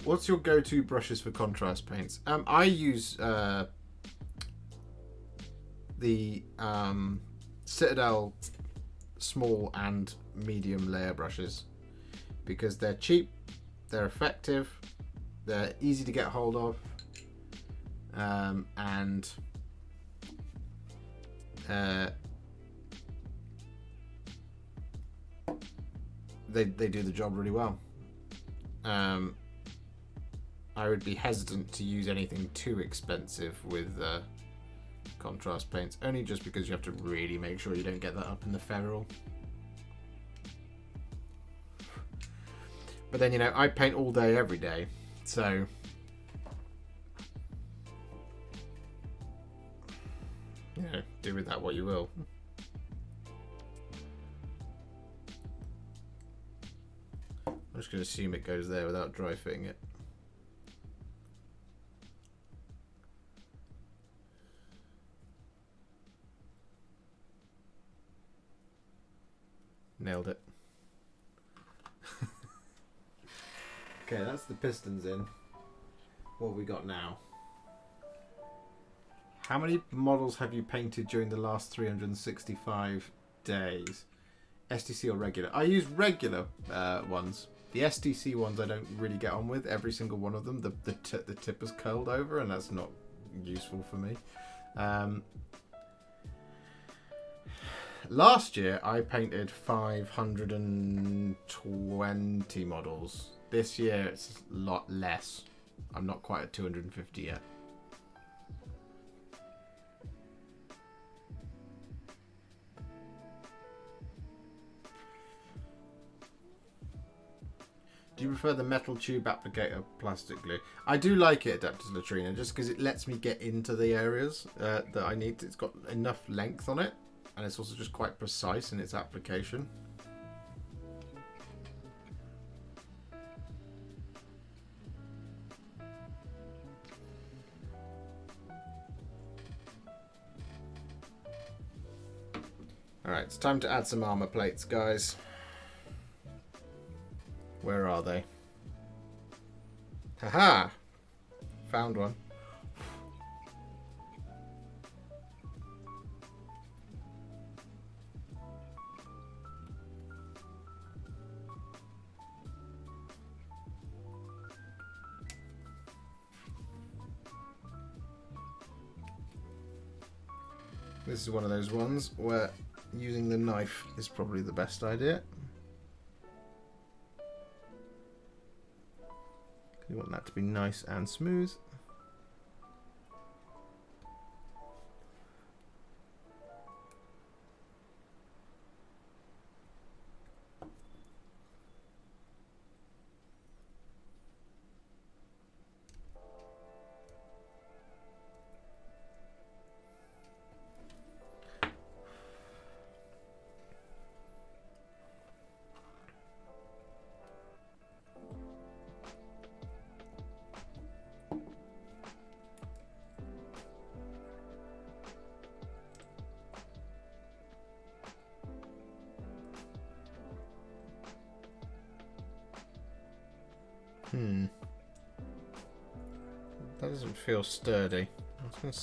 What's your go-to brushes for contrast paints? I use the Citadel small and medium layer brushes because they're cheap, they're effective, they're easy to get hold of, and they do the job really well. I would be hesitant to use anything too expensive with contrast paints, only just because you have to really make sure you don't get that up in the ferrule. But then, you know, I paint all day every day, so you know, do with that what you will. I'm just going to assume it goes there without dry fitting it. Nailed it. Okay, that's the pistons in. What have we got now? How many models have you painted during the last 365 days? STC or regular? I use regular ones. The STC ones I don't really get on with. Every single one of them, the tip is curled over, and that's not useful for me. Last year I painted 520 models. This year it's a lot less. I'm not quite at 250 yet. Do you prefer the metal tube applicator or plastic glue? I do like it, Adapters Latrina, just because it lets me get into the areas that I need. It's got enough length on it, and it's also just quite precise in its application. Alright, it's time to add some armor plates, guys. Where are they? Haha! Found one. This is one of those ones where using the knife is probably the best idea. You want that to be nice and smooth. That doesn't feel sturdy. I'm just going to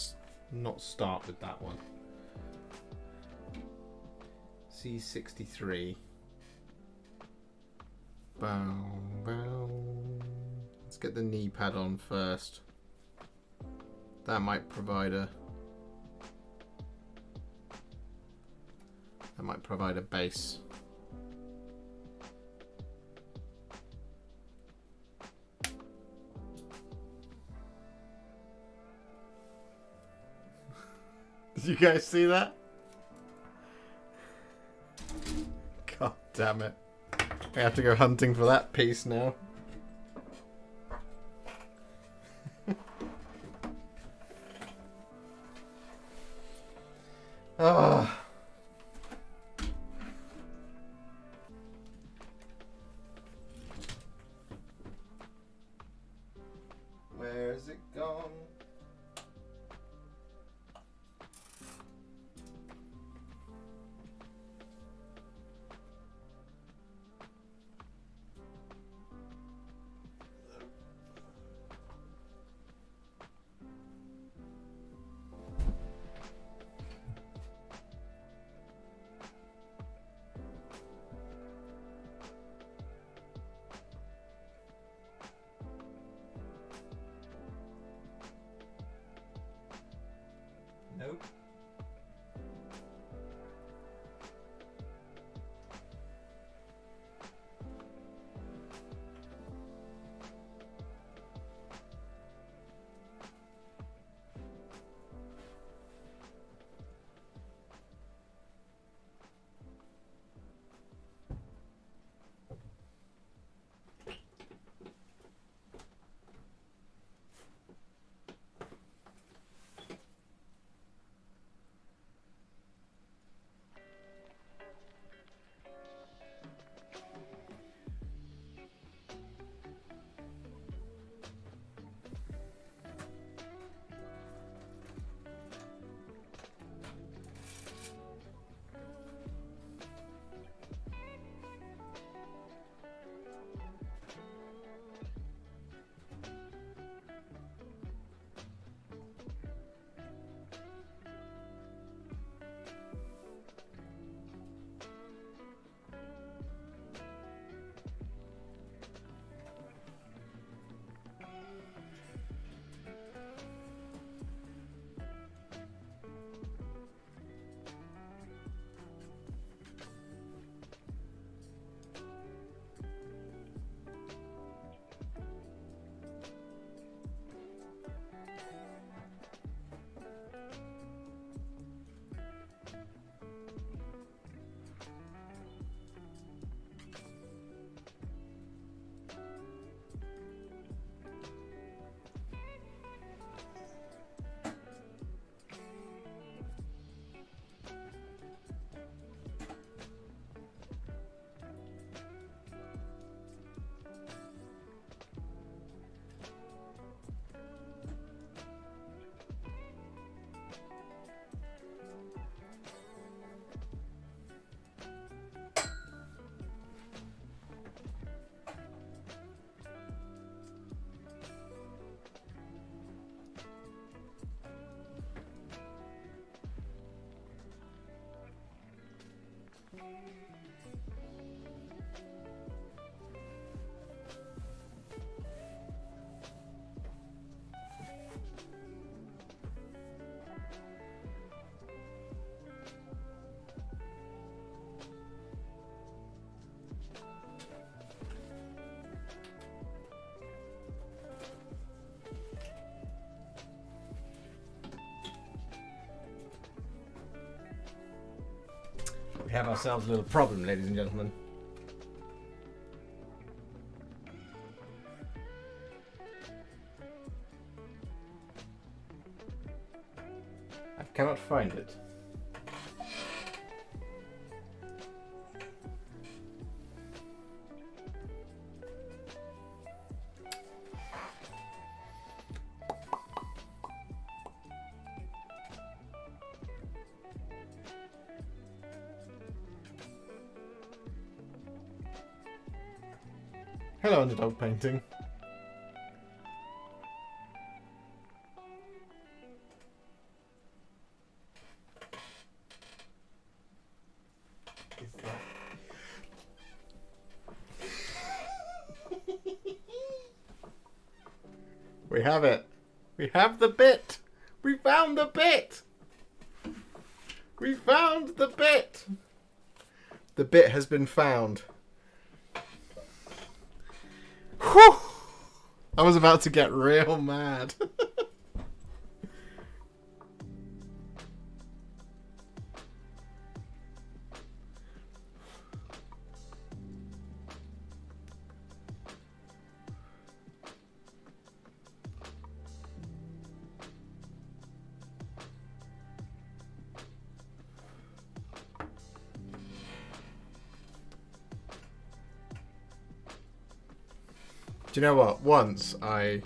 not start with that one. C63. Bow, bow. Let's get the knee pad on first. That might provide a base. Did you guys see that? God damn it. I have to go hunting for that piece now. Ah. We have ourselves a little problem, ladies and gentlemen. I cannot find it. Hello, underdog painting. We have it. We have the bit. We found the bit. We found the bit. The bit has been found. Whew! I was about to get real mad. Do you know what? Once I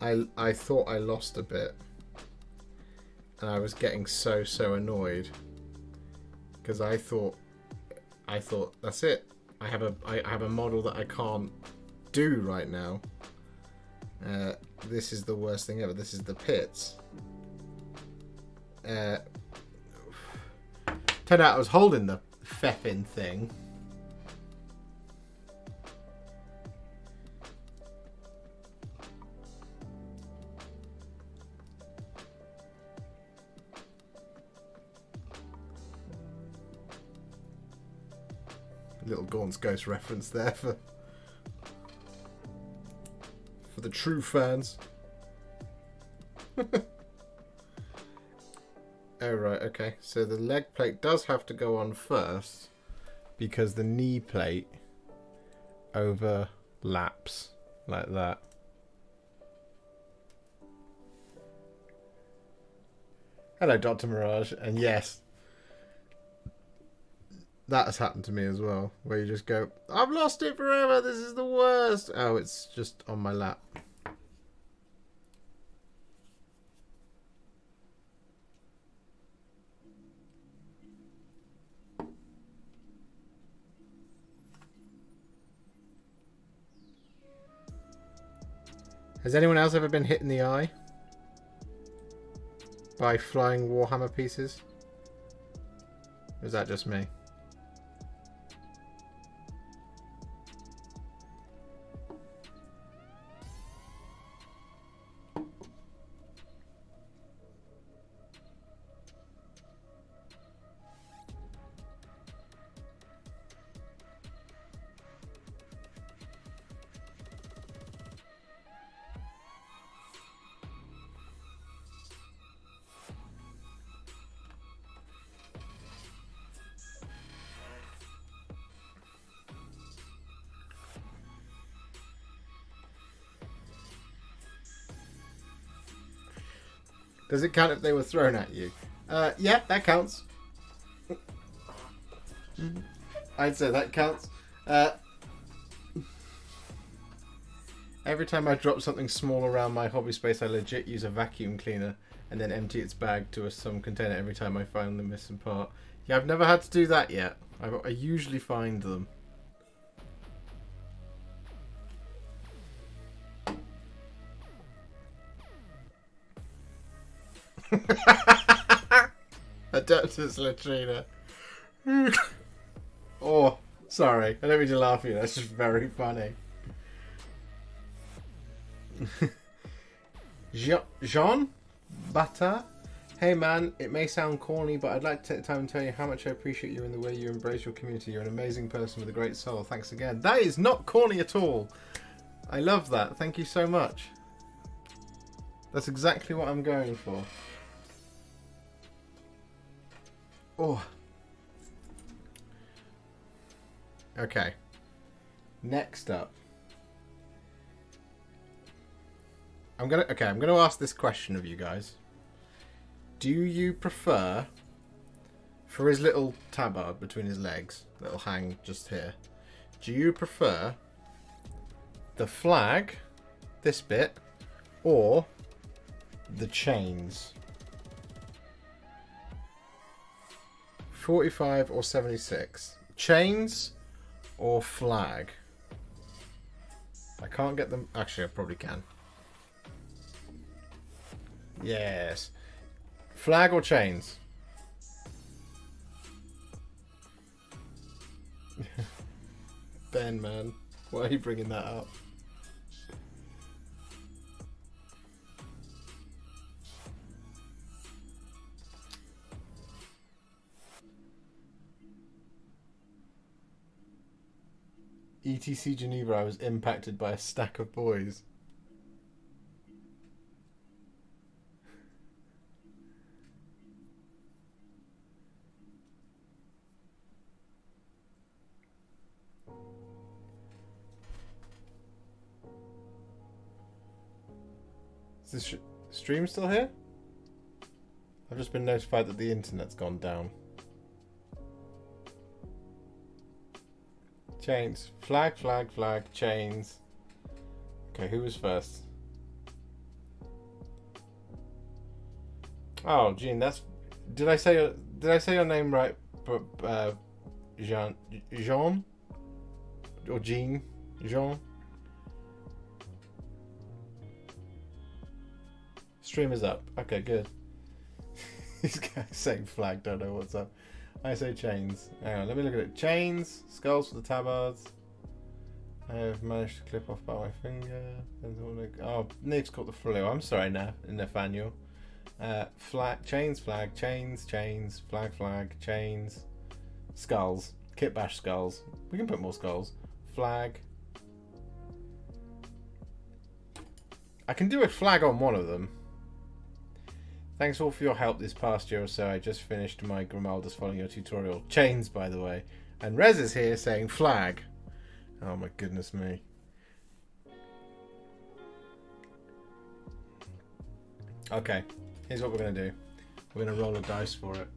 thought I lost a bit, and I was getting so annoyed because I thought that's it. I have a model that I can't do right now. This is the worst thing ever. This is the pits. Turned out I was holding the feffing thing. Little Gaunt's Ghost reference there for the true fans. Oh right, okay. So the leg plate does have to go on first because the knee plate overlaps like that. Hello, Dr. Mirage, and yes, that has happened to me as well, where you just go, I've lost it forever, this is the worst. Oh, it's just on my lap. Has anyone else ever been hit in the eye by flying Warhammer pieces? Or is that just me? Does it count if they were thrown at you? Yeah, that counts. I'd say that counts. Every time I drop something small around my hobby space, I legit use a vacuum cleaner and then empty its bag to some container every time I find the missing part. Yeah, I've never had to do that yet. I usually find them. Adeptus Latrina. Oh, sorry. I don't mean to laugh at you. That's just very funny. Jean Bata. Hey man, it may sound corny, but I'd like to take the time and tell you how much I appreciate you and the way you embrace your community. You're an amazing person with a great soul. Thanks again. That is not corny at all. I love that. Thank you so much. That's exactly what I'm going for. Oh. Okay. Next up. I'm gonna ask this question of you guys. Do you prefer, for his little tabard between his legs, that'll hang just here, do you prefer the flag, this bit, or the chains? 45 or 76? Chains or flag? I can't get them. Actually, I probably can. Yes. Flag or chains? Ben, man. Why are you bringing that up? ETC Geneva, I was impacted by a stack of boys. Is the stream still here? I've just been notified that the internet's gone down. Chains. Flag, flag, flag, chains. Okay, who was first? Oh, Jean, that's... Did I say your name right? Jean? Or Jean? Jean? Stream is up. Okay, good. These guys saying flag, don't know what's up. I say chains. Hang on, let me look at it. Chains, skulls for the tabards. I have managed to clip off by my finger. Oh, Nick's caught the flu. I'm sorry, Nathaniel. Flag, chains, flag, chains, chains, flag, flag, chains, skulls. Kit bash skulls. We can put more skulls. Flag. I can do a flag on one of them. Thanks all for your help this past year or so. I just finished my Grimaldus following your tutorial. Chains, by the way. And Rez is here saying flag. Oh my goodness me. Okay, here's what we're going to do. We're going to roll a dice for it.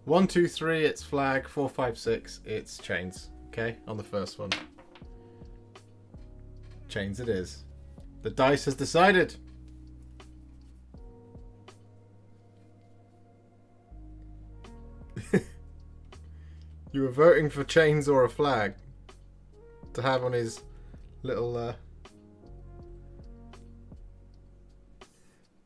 1, 2, 3, it's flag. 4, 5, 6, it's chains. Okay, on the first one. Chains it is. The dice has decided. You were voting for chains or a flag to have on his little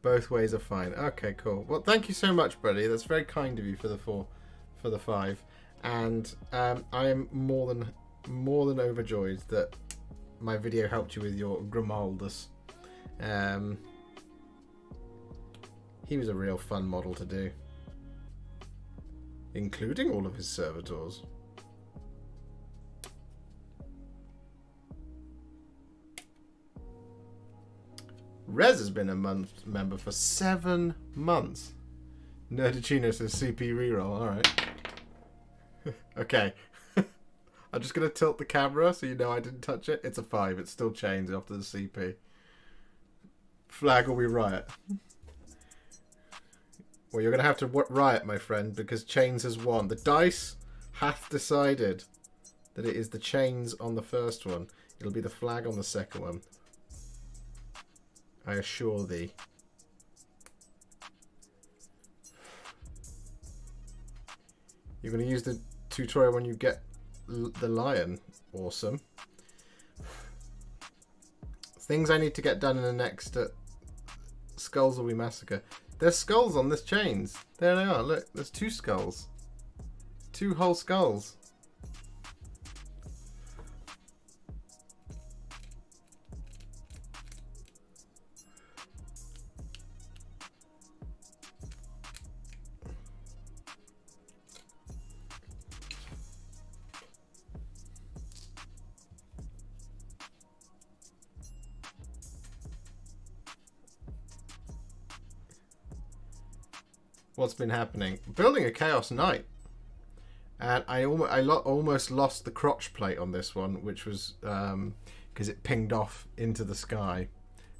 both ways are fine. Okay, cool. Well, thank you so much, buddy. That's very kind of you for the 5, and I am more than overjoyed that my video helped you with your Grimaldus. He was a real fun model to do. Including all of his servitors. Rez has been a member for 7 months. Nerdicino says CP reroll. Alright. Okay. I'm just going to tilt the camera so you know I didn't touch it. It's a 5. It's still chains after the CP. Flag or we riot. Well, you're going to have to riot, my friend, because chains has won. The dice hath decided that it is the chains on the first one. It'll be the flag on the second one. I assure thee. You're going to use the tutorial when you get the lion. Awesome. Things I need to get done in the next Skulls Will Be Massacre. There's skulls on this chains. There they are. Look, there's 2 skulls. 2 whole skulls. What's been happening? Building a Chaos Knight. And I almost lost the crotch plate on this one, which was because it pinged off into the sky,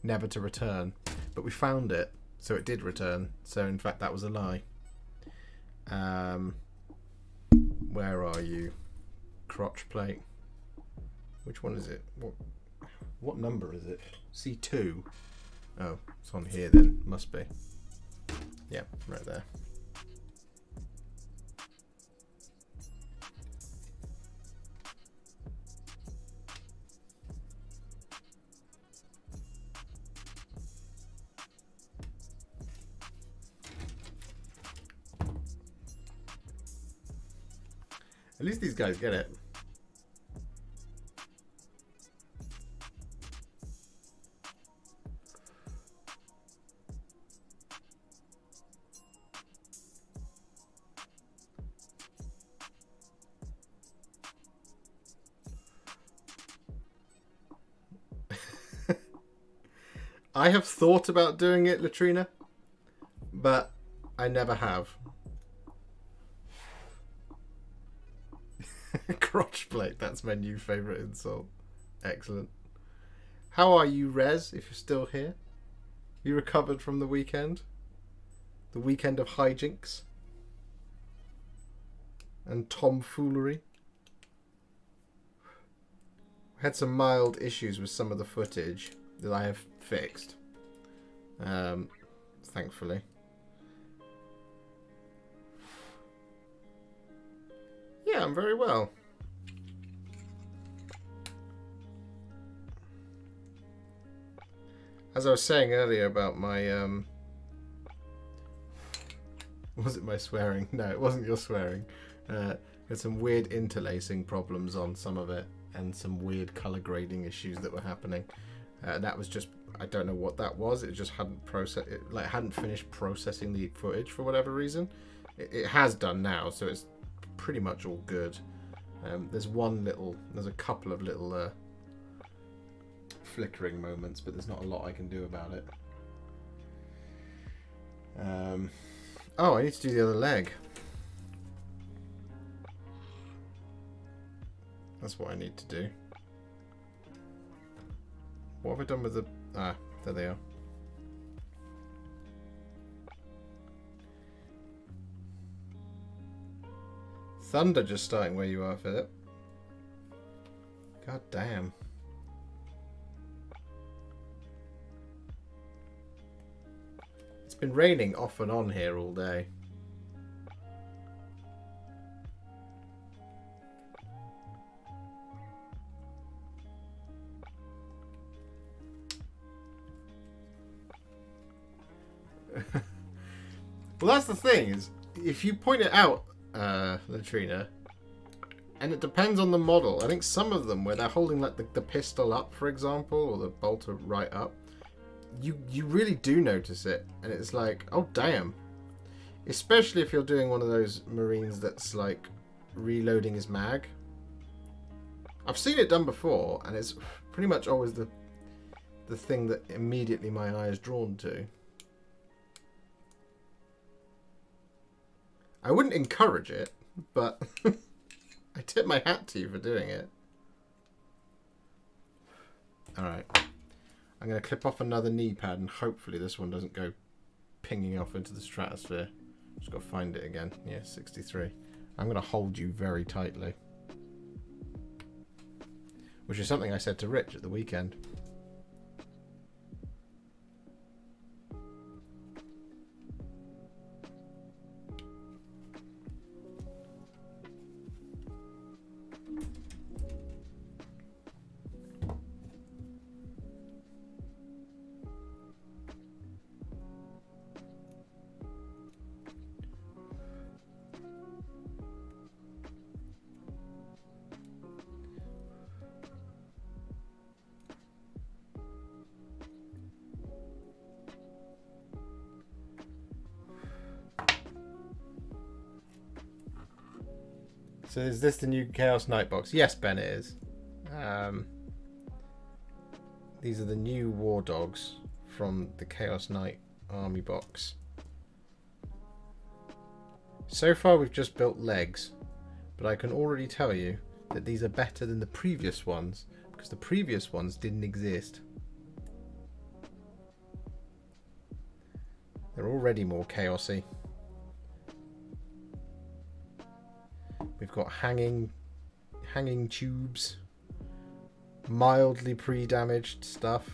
never to return. But we found it, so it did return. So in fact, that was a lie. Where are you? Crotch plate. Which one is it? What number is it? C2. Oh, it's on here then. Must be. Yeah, right there. At least these guys get it. I have thought about doing it, Latrina, but I never have. Crotch plate, that's my new favourite insult. Excellent. How are you, Rez, if you're still here? You recovered from the weekend? The weekend of hijinks? And tomfoolery? I had some mild issues with some of the footage that I have fixed. Thankfully. Yeah, I'm very well. As I was saying earlier about my was it my swearing? No, it wasn't your swearing. Had some weird interlacing problems on some of it and some weird color grading issues that were happening. That was just, I don't know what that was. It just hadn't hadn't finished processing the footage for whatever reason. It has done now, so it's pretty much all good. There's a couple of little flickering moments, but there's not a lot I can do about it. Oh, I need to do the other leg. That's what I need to do. What have I done with the... Ah, there they are. Thunder just starting where you are, Philip. God damn. It's been raining off and on here all day. Well, that's the thing, is if you point it out, Latrina, and it depends on the model. I think some of them, where they're holding like the pistol up, for example, or the bolter right up, you really do notice it, and it's like, oh damn. Especially if you're doing one of those Marines that's like reloading his mag. I've seen it done before, and it's pretty much always the thing that immediately my eye is drawn to. I wouldn't encourage it, but I tip my hat to you for doing it. Alright. I'm going to clip off another knee pad, and hopefully this one doesn't go pinging off into the stratosphere. Just got to find it again. Yeah, 63. I'm going to hold you very tightly. Which is something I said to Rich at the weekend. So is this the new Chaos Knight box? Yes, Ben, it is. These are the new war dogs from the Chaos Knight army box. So far we've just built legs, but I can already tell you that these are better than the previous ones because the previous ones didn't exist. They're already more chaosy. We've got hanging tubes, mildly pre-damaged stuff.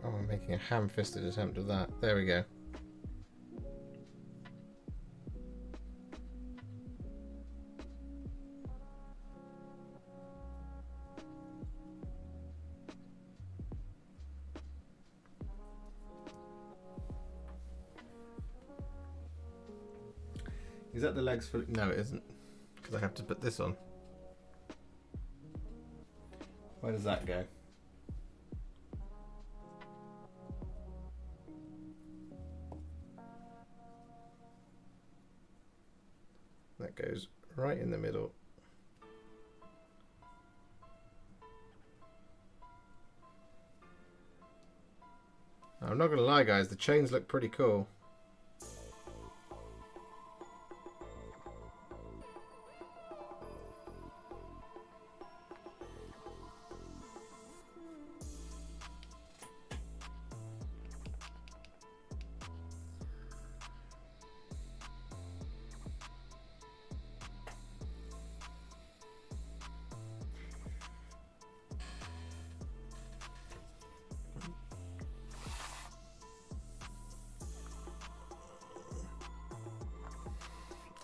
Oh, I'm making a ham-fisted attempt of that. There we go. Is that the legs for... No, it isn't. Because I have to put this on. Where does that go? That goes right in the middle. I'm not going to lie, guys. The chains look pretty cool.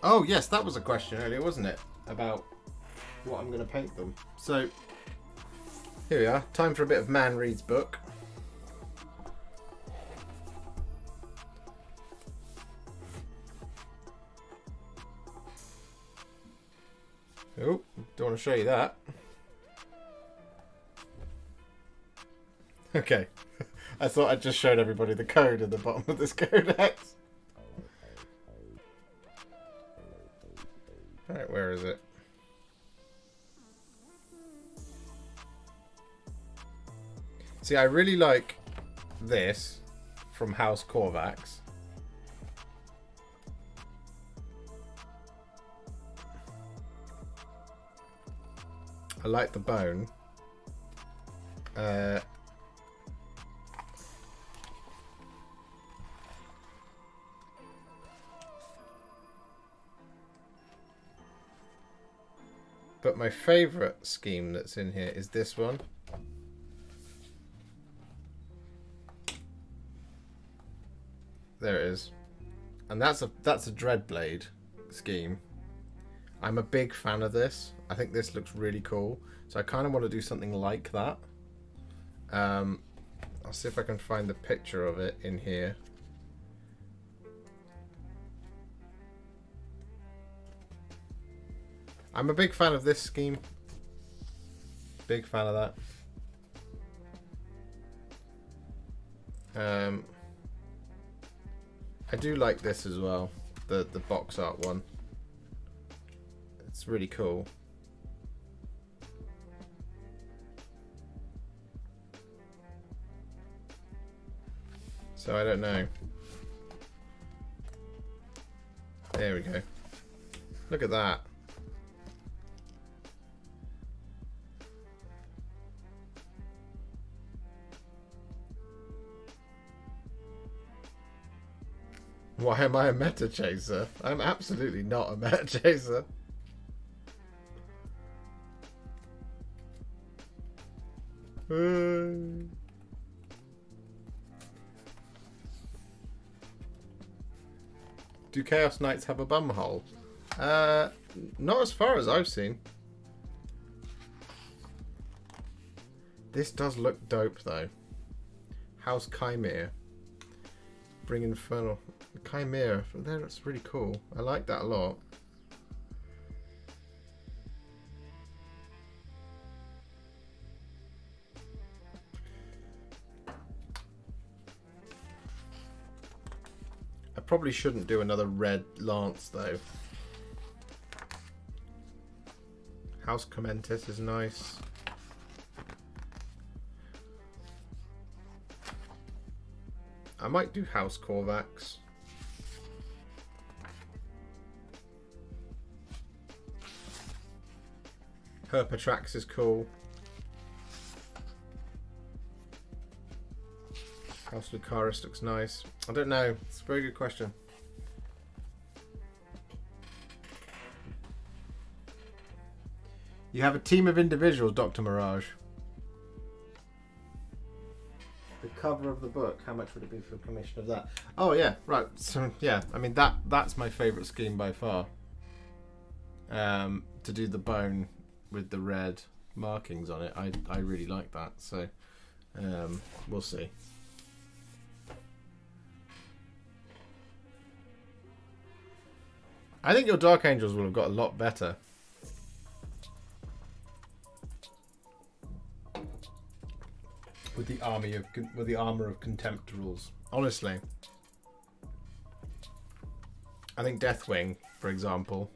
Oh, yes, that was a question earlier, wasn't it? About what I'm going to paint them. So, here we are. Time for a bit of Man Reads book. Oh, don't want to show you that. Okay. I thought I just showed everybody the code at the bottom of this codex. Alright, where is it? See, I really like this from House Korvax. I like the bone. But my favourite scheme that's in here is this one. There it is. And that's a Dreadblade scheme. I'm a big fan of this. I think this looks really cool. So I kind of want to do something like that. I'll see if I can find the picture of it in here. I'm a big fan of this scheme. Big fan of that. I do like this as well. The box art one. It's really cool. So I don't know. There we go. Look at that. Why am I a meta chaser? I'm absolutely not a meta chaser. Do Chaos Knights have a bum hole? Not as far as I've seen. This does look dope though. House Chimera. Bring Infernal. Chimera. That's really cool. I like that a lot. probably shouldn't do another red lance though. House Commentis is nice. I might do House Korvax. Herpatrax is cool. House Lucaris looks nice. I don't know. It's a very good question. You have a team of individuals, Dr. Mirage. The cover of the book, how much would it be for commission of that? Oh yeah, right. So yeah, I mean that's my favourite scheme by far. To do the bone with the red markings on it, I really like that. So we'll see. I think your Dark Angels will have got a lot better. With the armor of contempt rules. Honestly. I think Deathwing, for example,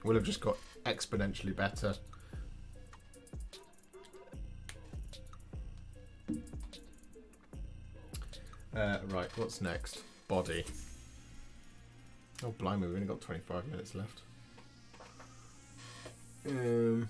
will have just got exponentially better. Right, what's next? Body. Oh, blimey, we've only got 25 minutes left. Do.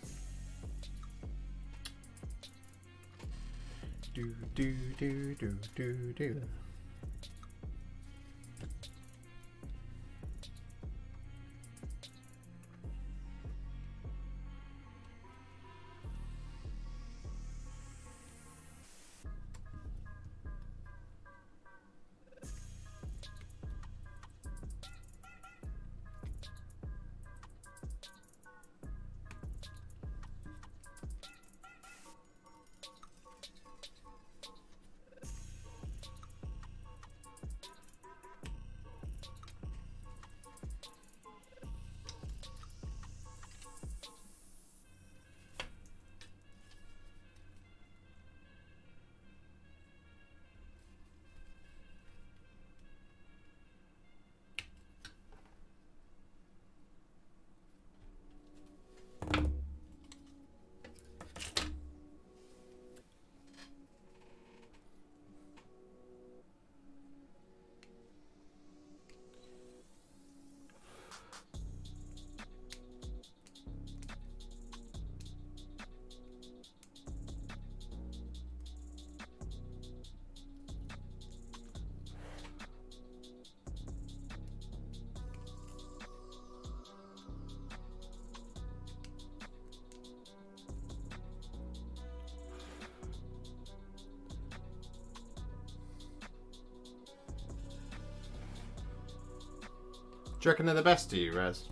Do you reckon they're the best to you, Rez?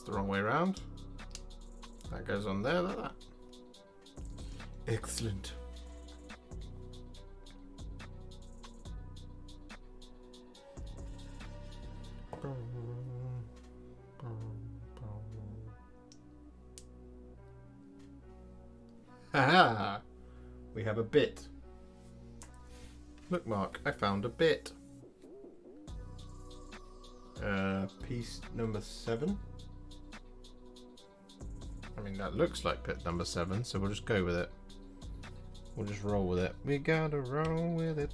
The wrong way around. That goes on there like that. Excellent. Haha! We have a bit. Look, Mark, I found a bit. Piece number 7. I mean, that looks like pit number 7, so we'll just go with it. We'll just roll with it. We gotta roll with it.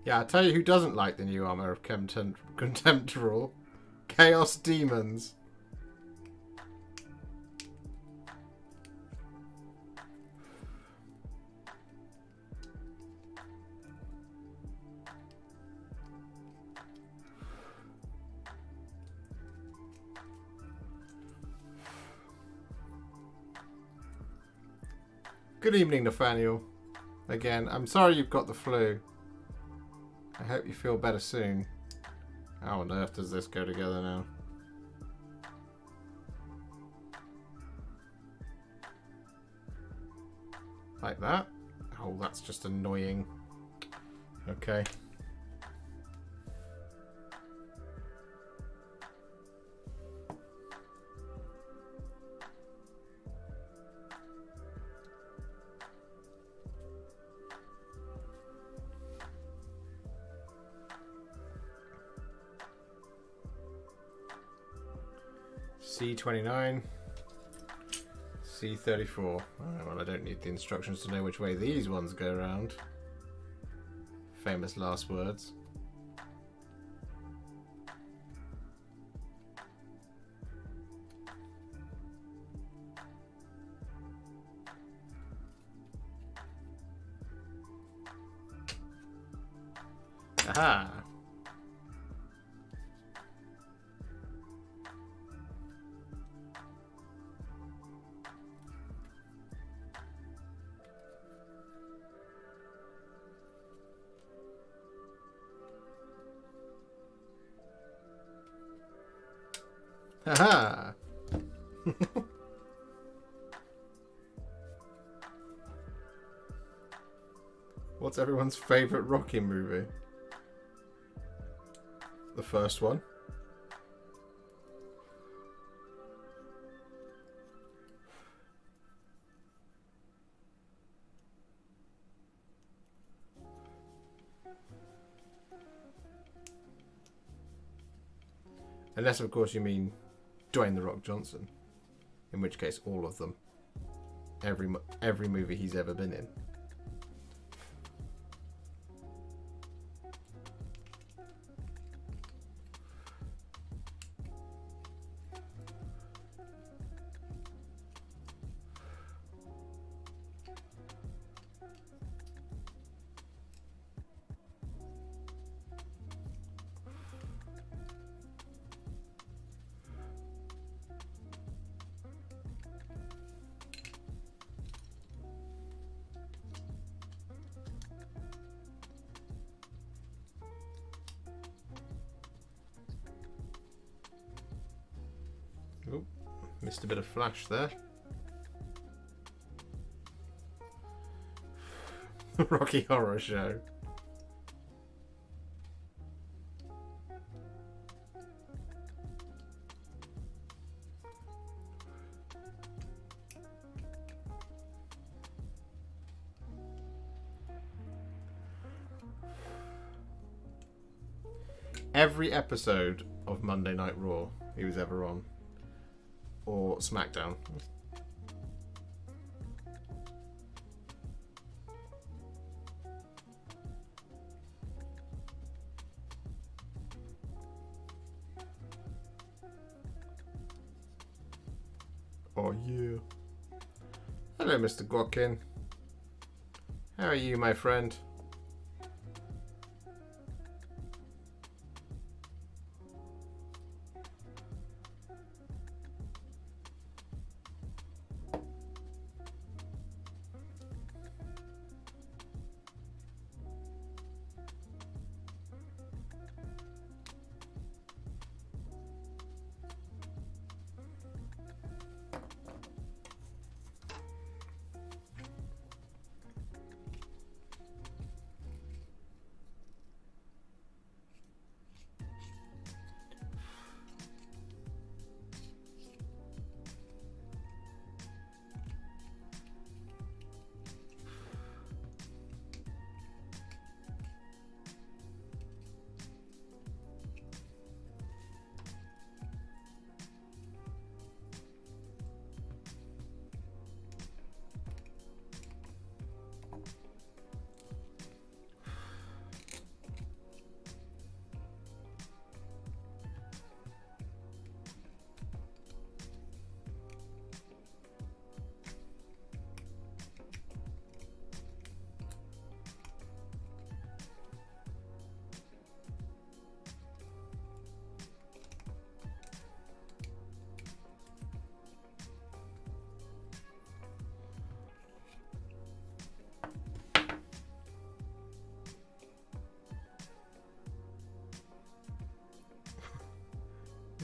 Yeah, I'll tell you who doesn't like the new armor of Contempt rule. Chaos Demons. Good evening, Nathaniel. Again, I'm sorry you've got the flu. I hope you feel better soon. How on earth does this go together now? Like that? Oh, that's just annoying. Okay. C29, C34. Oh, well, I don't need the instructions to know which way these ones go around. Famous last words. Aha! Haha! What's everyone's favourite Rocky movie? The first one. Unless, of course, you mean Dwayne "The Rock" Johnson. In which case, all of them. Every movie he's ever been in. Oh, missed a bit of flash there. Rocky Horror Show. Every episode of Monday Night Raw he was ever on. Or SmackDown. Oh yeah. Hello, Mr. Gotkin. How are you, my friend?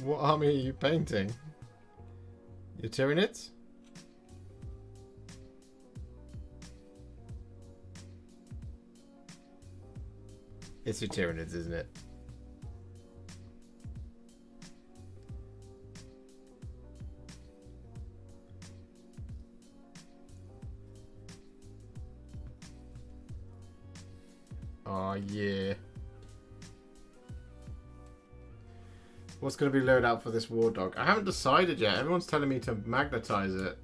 What army are you painting? You're Tyranids? It's your Tyranids, isn't it? Oh, yeah. What's going to be loaded out for this war dog? I haven't decided yet. Everyone's telling me to magnetize it.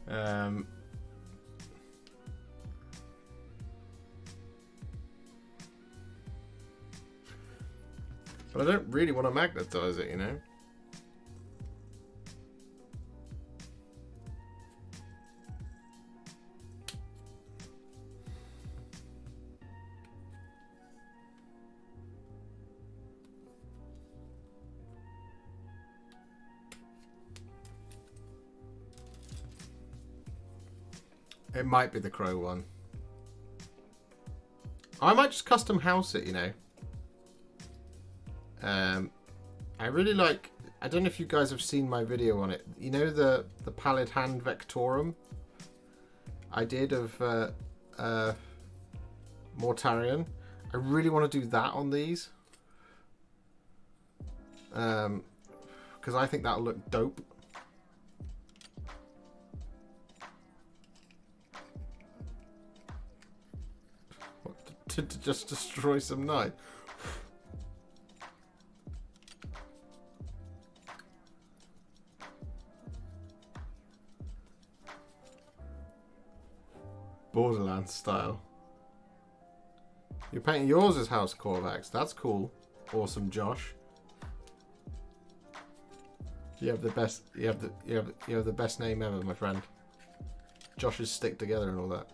But I don't really want to magnetize it, you know? It might be the crow one. I might just custom house it, you know. I really like... I don't know if you guys have seen my video on it. You know the Pallid Hand Vectorum I did of Mortarion? I really want to do that on these. Because I think that'll look dope. To just destroy some knights. Borderlands style. You're painting yours as House Corvax. That's cool. Awesome, Josh. You have the best. You have the best name ever, my friend. Josh's stick together and all that.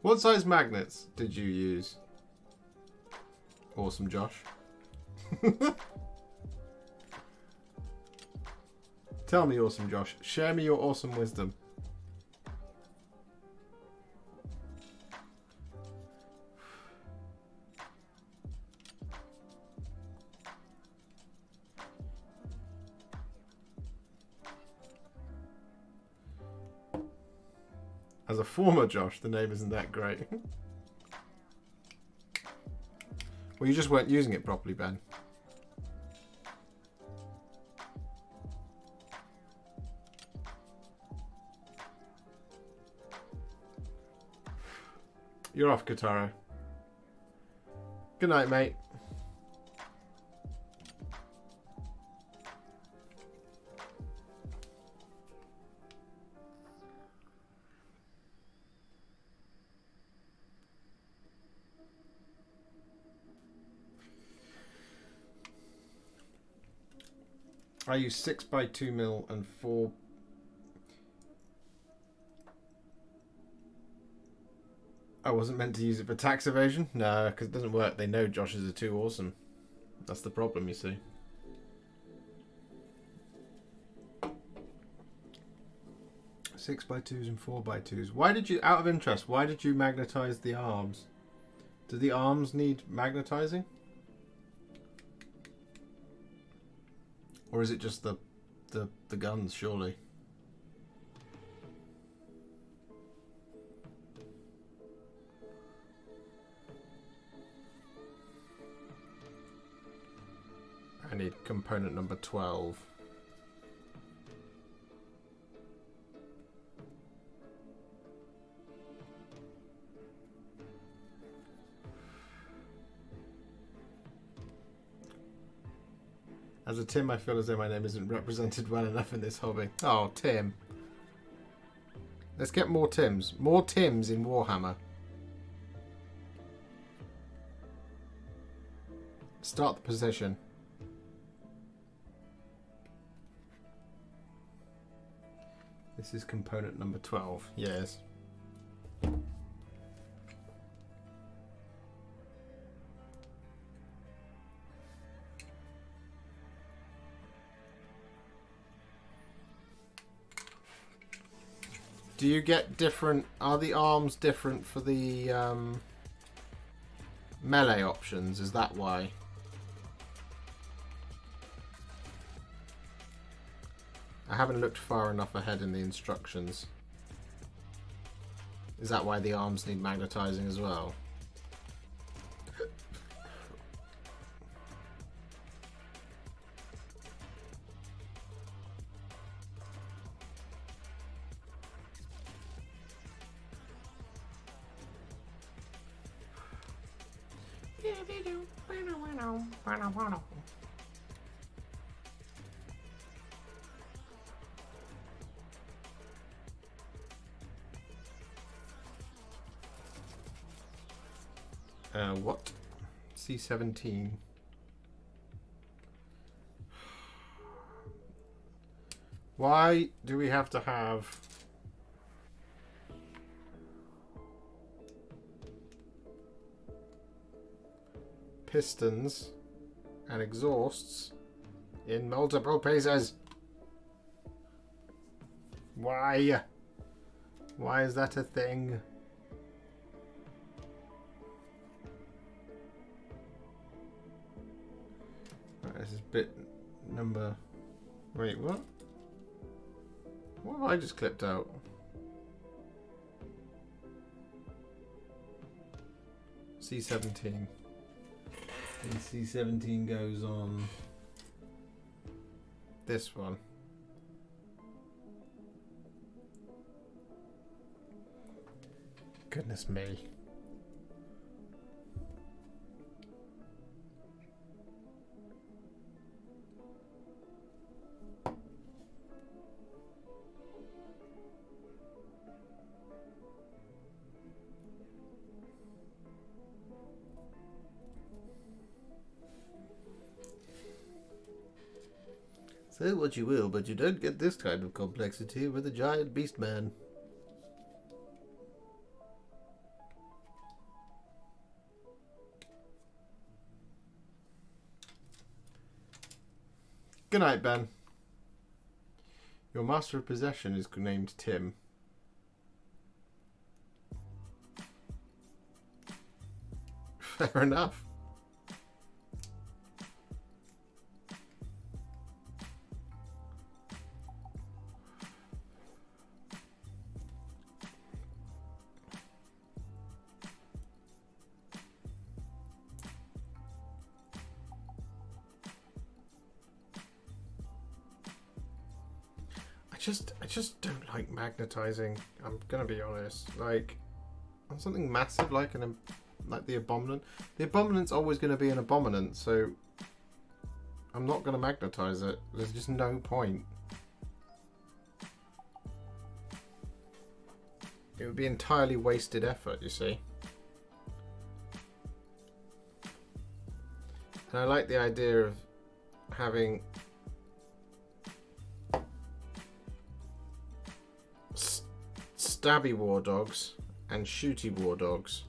What size magnets did you use? Awesome, Josh. Tell me, awesome, Josh. Share me your awesome wisdom. As a former Josh, the name isn't that great. Well, you just weren't using it properly, Ben. You're off, Katara. Good night, mate. I use 6x2mm and 4. I wasn't meant to use it for tax evasion? No, because it doesn't work. They know Josh's are too awesome. That's the problem, you see. Six by 2s and 4x2s. Why did you, out of interest, why did you magnetize the arms? Do the arms need magnetizing? Or is it just the guns, surely? I need component number 12. As a Tim, I feel as though my name isn't represented well enough in this hobby. Oh, Tim. Let's get more Tims. More Tims in Warhammer. Start the position. This is component number 12. Yes. Do you get different... Are the arms different for the melee options? Is that why? I haven't looked far enough ahead in the instructions. Is that why the arms need magnetizing as well? What? C-17. Why do we have to have... pistons and exhausts in multiple pieces? Why? Why is that a thing? Right, this is bit number... Wait, what? What have I just clipped out? C-17. And C-17 goes on this one. Goodness me. Say what you will, but you don't get this kind of complexity with a giant beast man. Good night, Ben. Your master of possession is named Tim. Fair enough. I just don't like magnetizing. I'm gonna be honest. Like, on something massive like the abominant. The abominant's always gonna be an abominant, so I'm not gonna magnetize it. There's just no point. It would be entirely wasted effort, you see. And I like the idea of having stabby war dogs and shooty war dogs.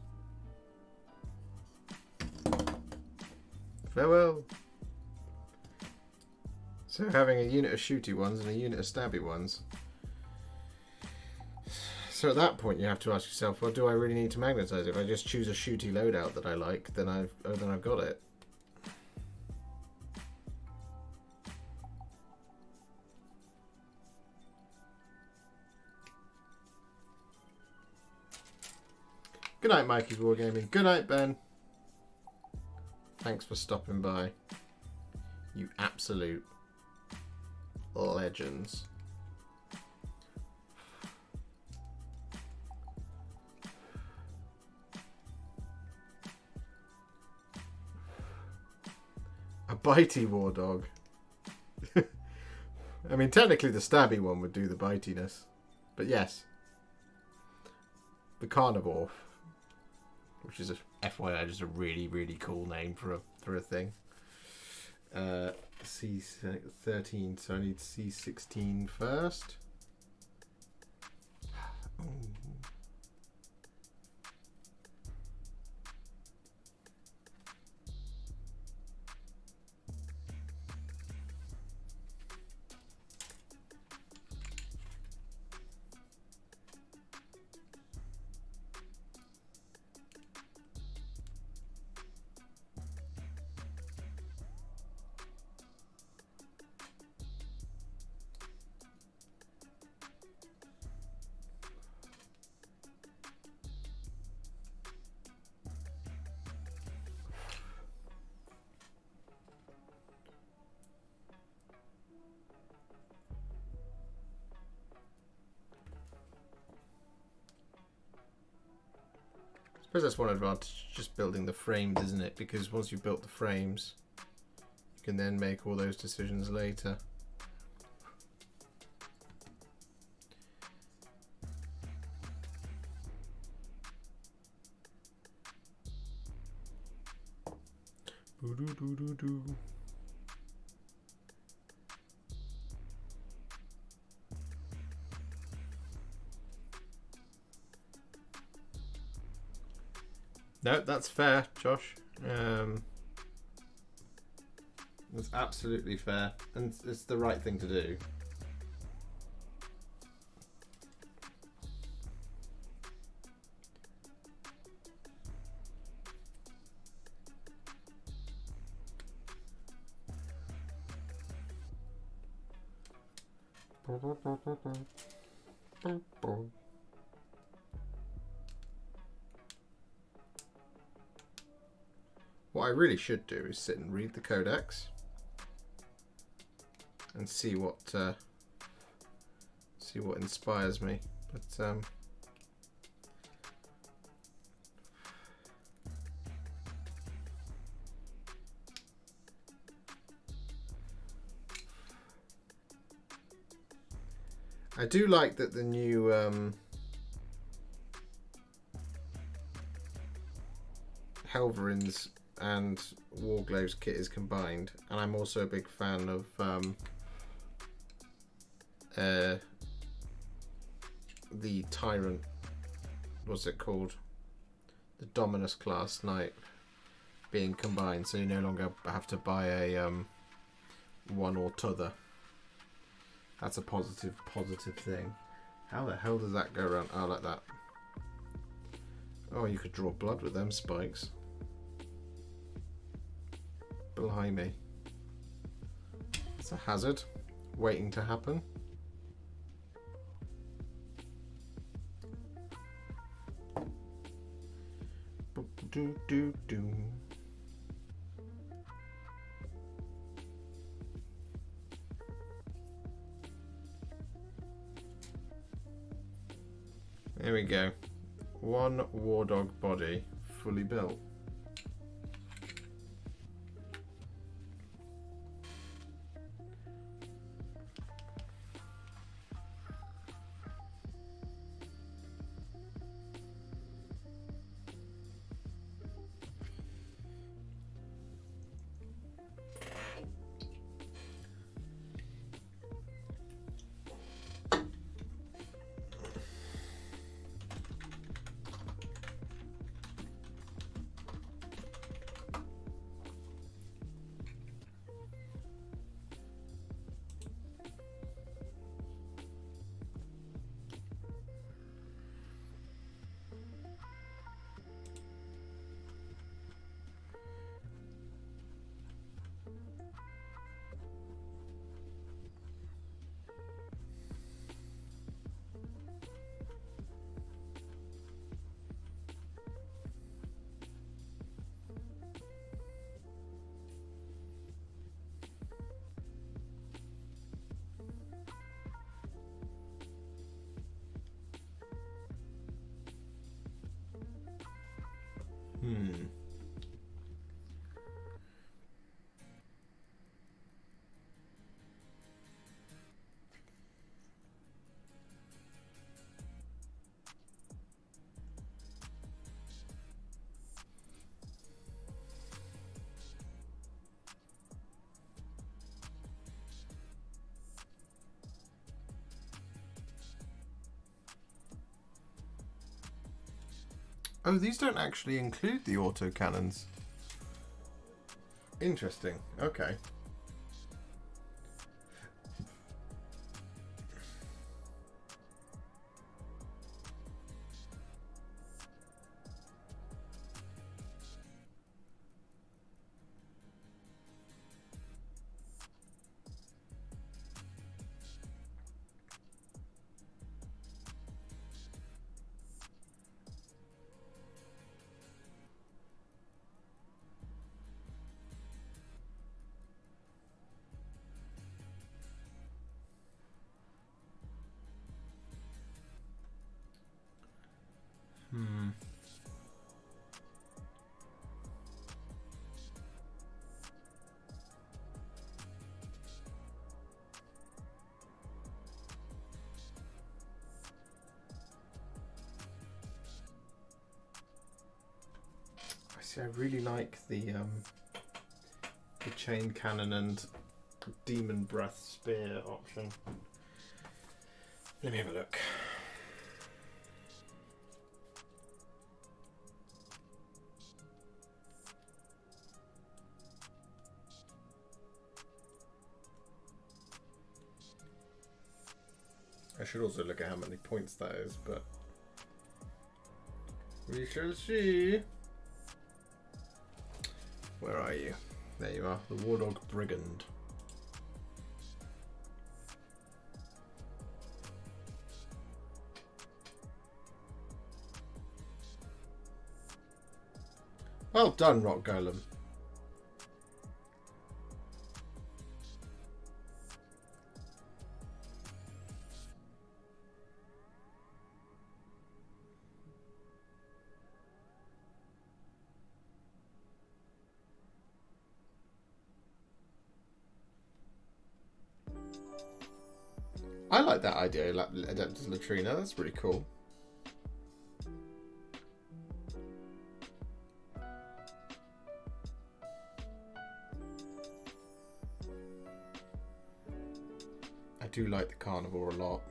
Farewell. So having a unit of shooty ones and a unit of stabby ones. So at that point you have to ask yourself, well, do I really need to magnetize it? If I just choose a shooty loadout that I like, then I've got it. Good night, Mikey's Wargaming. Good night, Ben. Thanks for stopping by. You absolute legends. A bitey war dog. I mean, technically the stabby one would do the bitiness. But yes. The carnivore. Which is, FYI, just a really, really cool name for a thing. C13, so I need C16 first. Oh. I suppose that's one advantage, just building the frames, isn't it? Because once you've built the frames, you can then make all those decisions later. Boo-doo-doo-doo-doo. No, that's fair, Josh. That's absolutely fair, and it's the right thing to do. What I really should do is sit and read the codex and see what inspires me. But I do like that the new Helverins and Wargloves kit is combined, and I'm also a big fan of the Tyrant, what's it called? The Dominus class knight being combined, so you no longer have to buy a one or t'other. That's a positive thing. How the hell does that go around? Oh, like that. Oh, you could draw blood with them spikes. Blimey. It's a hazard waiting to happen. Do do do. There we go. One war dog body fully built. Oh, these don't actually include the autocannons. Interesting. Okay. See, I really like the chain cannon and demon breath spear option. Let me have a look. I should also look at how many points that is, but we shall see. Where are you? There you are, the Wardog Brigand. Well done, Rock Golem. I like that idea, Adeptus Latrina. That's pretty cool. I do like the carnivore a lot.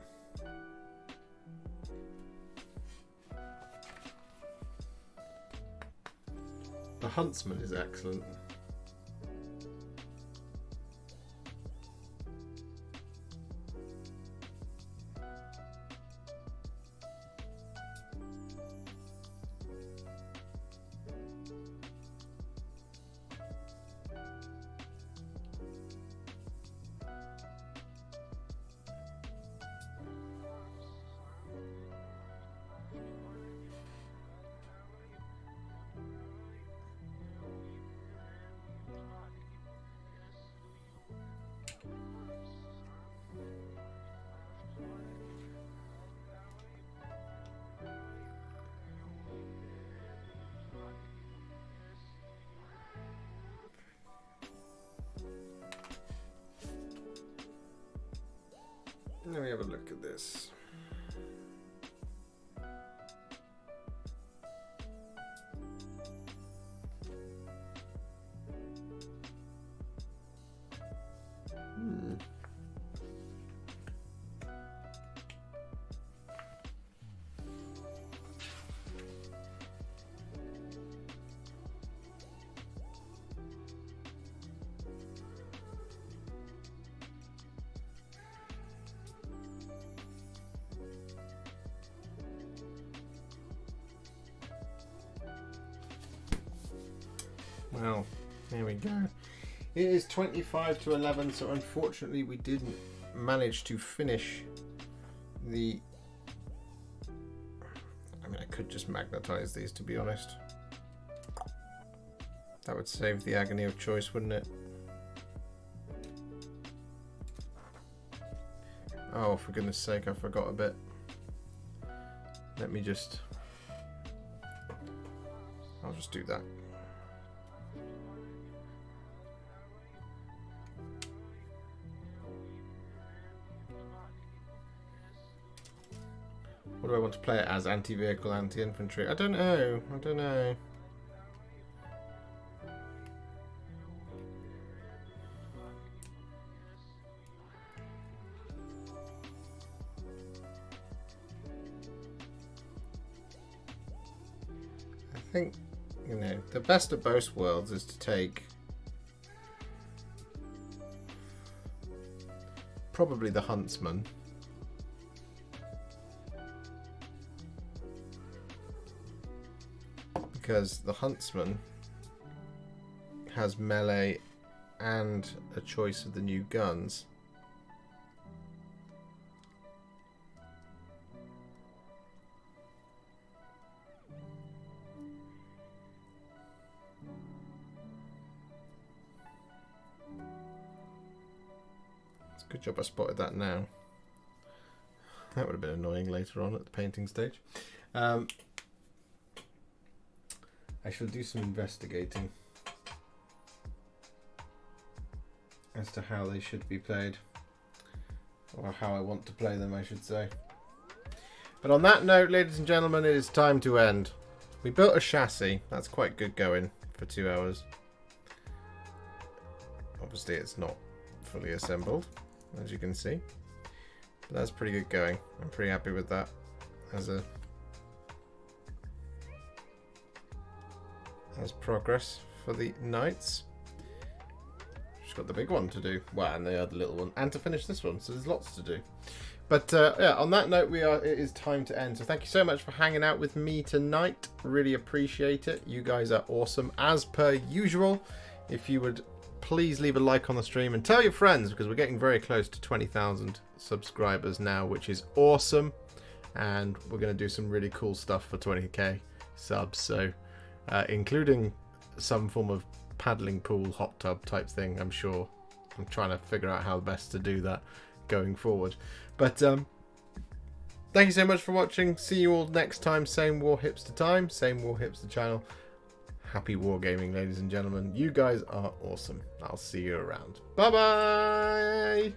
The huntsman is excellent. Let me have a look at this. Well, there we go. It is 25 to 11, so unfortunately we didn't manage to finish the... I mean, I could just magnetize these, to be honest. That would save the agony of choice, wouldn't it? Oh, for goodness sake, I forgot a bit. Let me just... I'll just do that. What do I want to play it as? Anti-vehicle, anti-infantry? I don't know. I don't know. think, you know, the best of both worlds is to take probably the Huntsman. Because the Huntsman has melee and a choice of the new guns. It's a good job I spotted that now. That would have been annoying later on at the painting stage. I shall do some investigating as to how they should be played, or how I want to play them, I should say. But on that note, ladies and gentlemen, it is time to end. We built a chassis. That's quite good going for 2 hours. Obviously, it's not fully assembled, as you can see. But that's pretty good going. I'm pretty happy with that as progress for the knights. Just got the big one to do. Well, and the other little one. And to finish this one. So there's lots to do. But yeah, on that note, it is time to end. So thank you so much for hanging out with me tonight. Really appreciate it. You guys are awesome. As per usual, if you would please leave a like on the stream and tell your friends, because we're getting very close to 20,000 subscribers now, which is awesome. And we're going to do some really cool stuff for 20k subs. So including some form of paddling pool, hot tub type thing, I'm sure. I'm trying to figure out how best to do that going forward. But thank you so much for watching. See you all next time. Same Warhipster time, same Warhipster channel. Happy wargaming, ladies and gentlemen. You guys are awesome. I'll see you around. Bye-bye!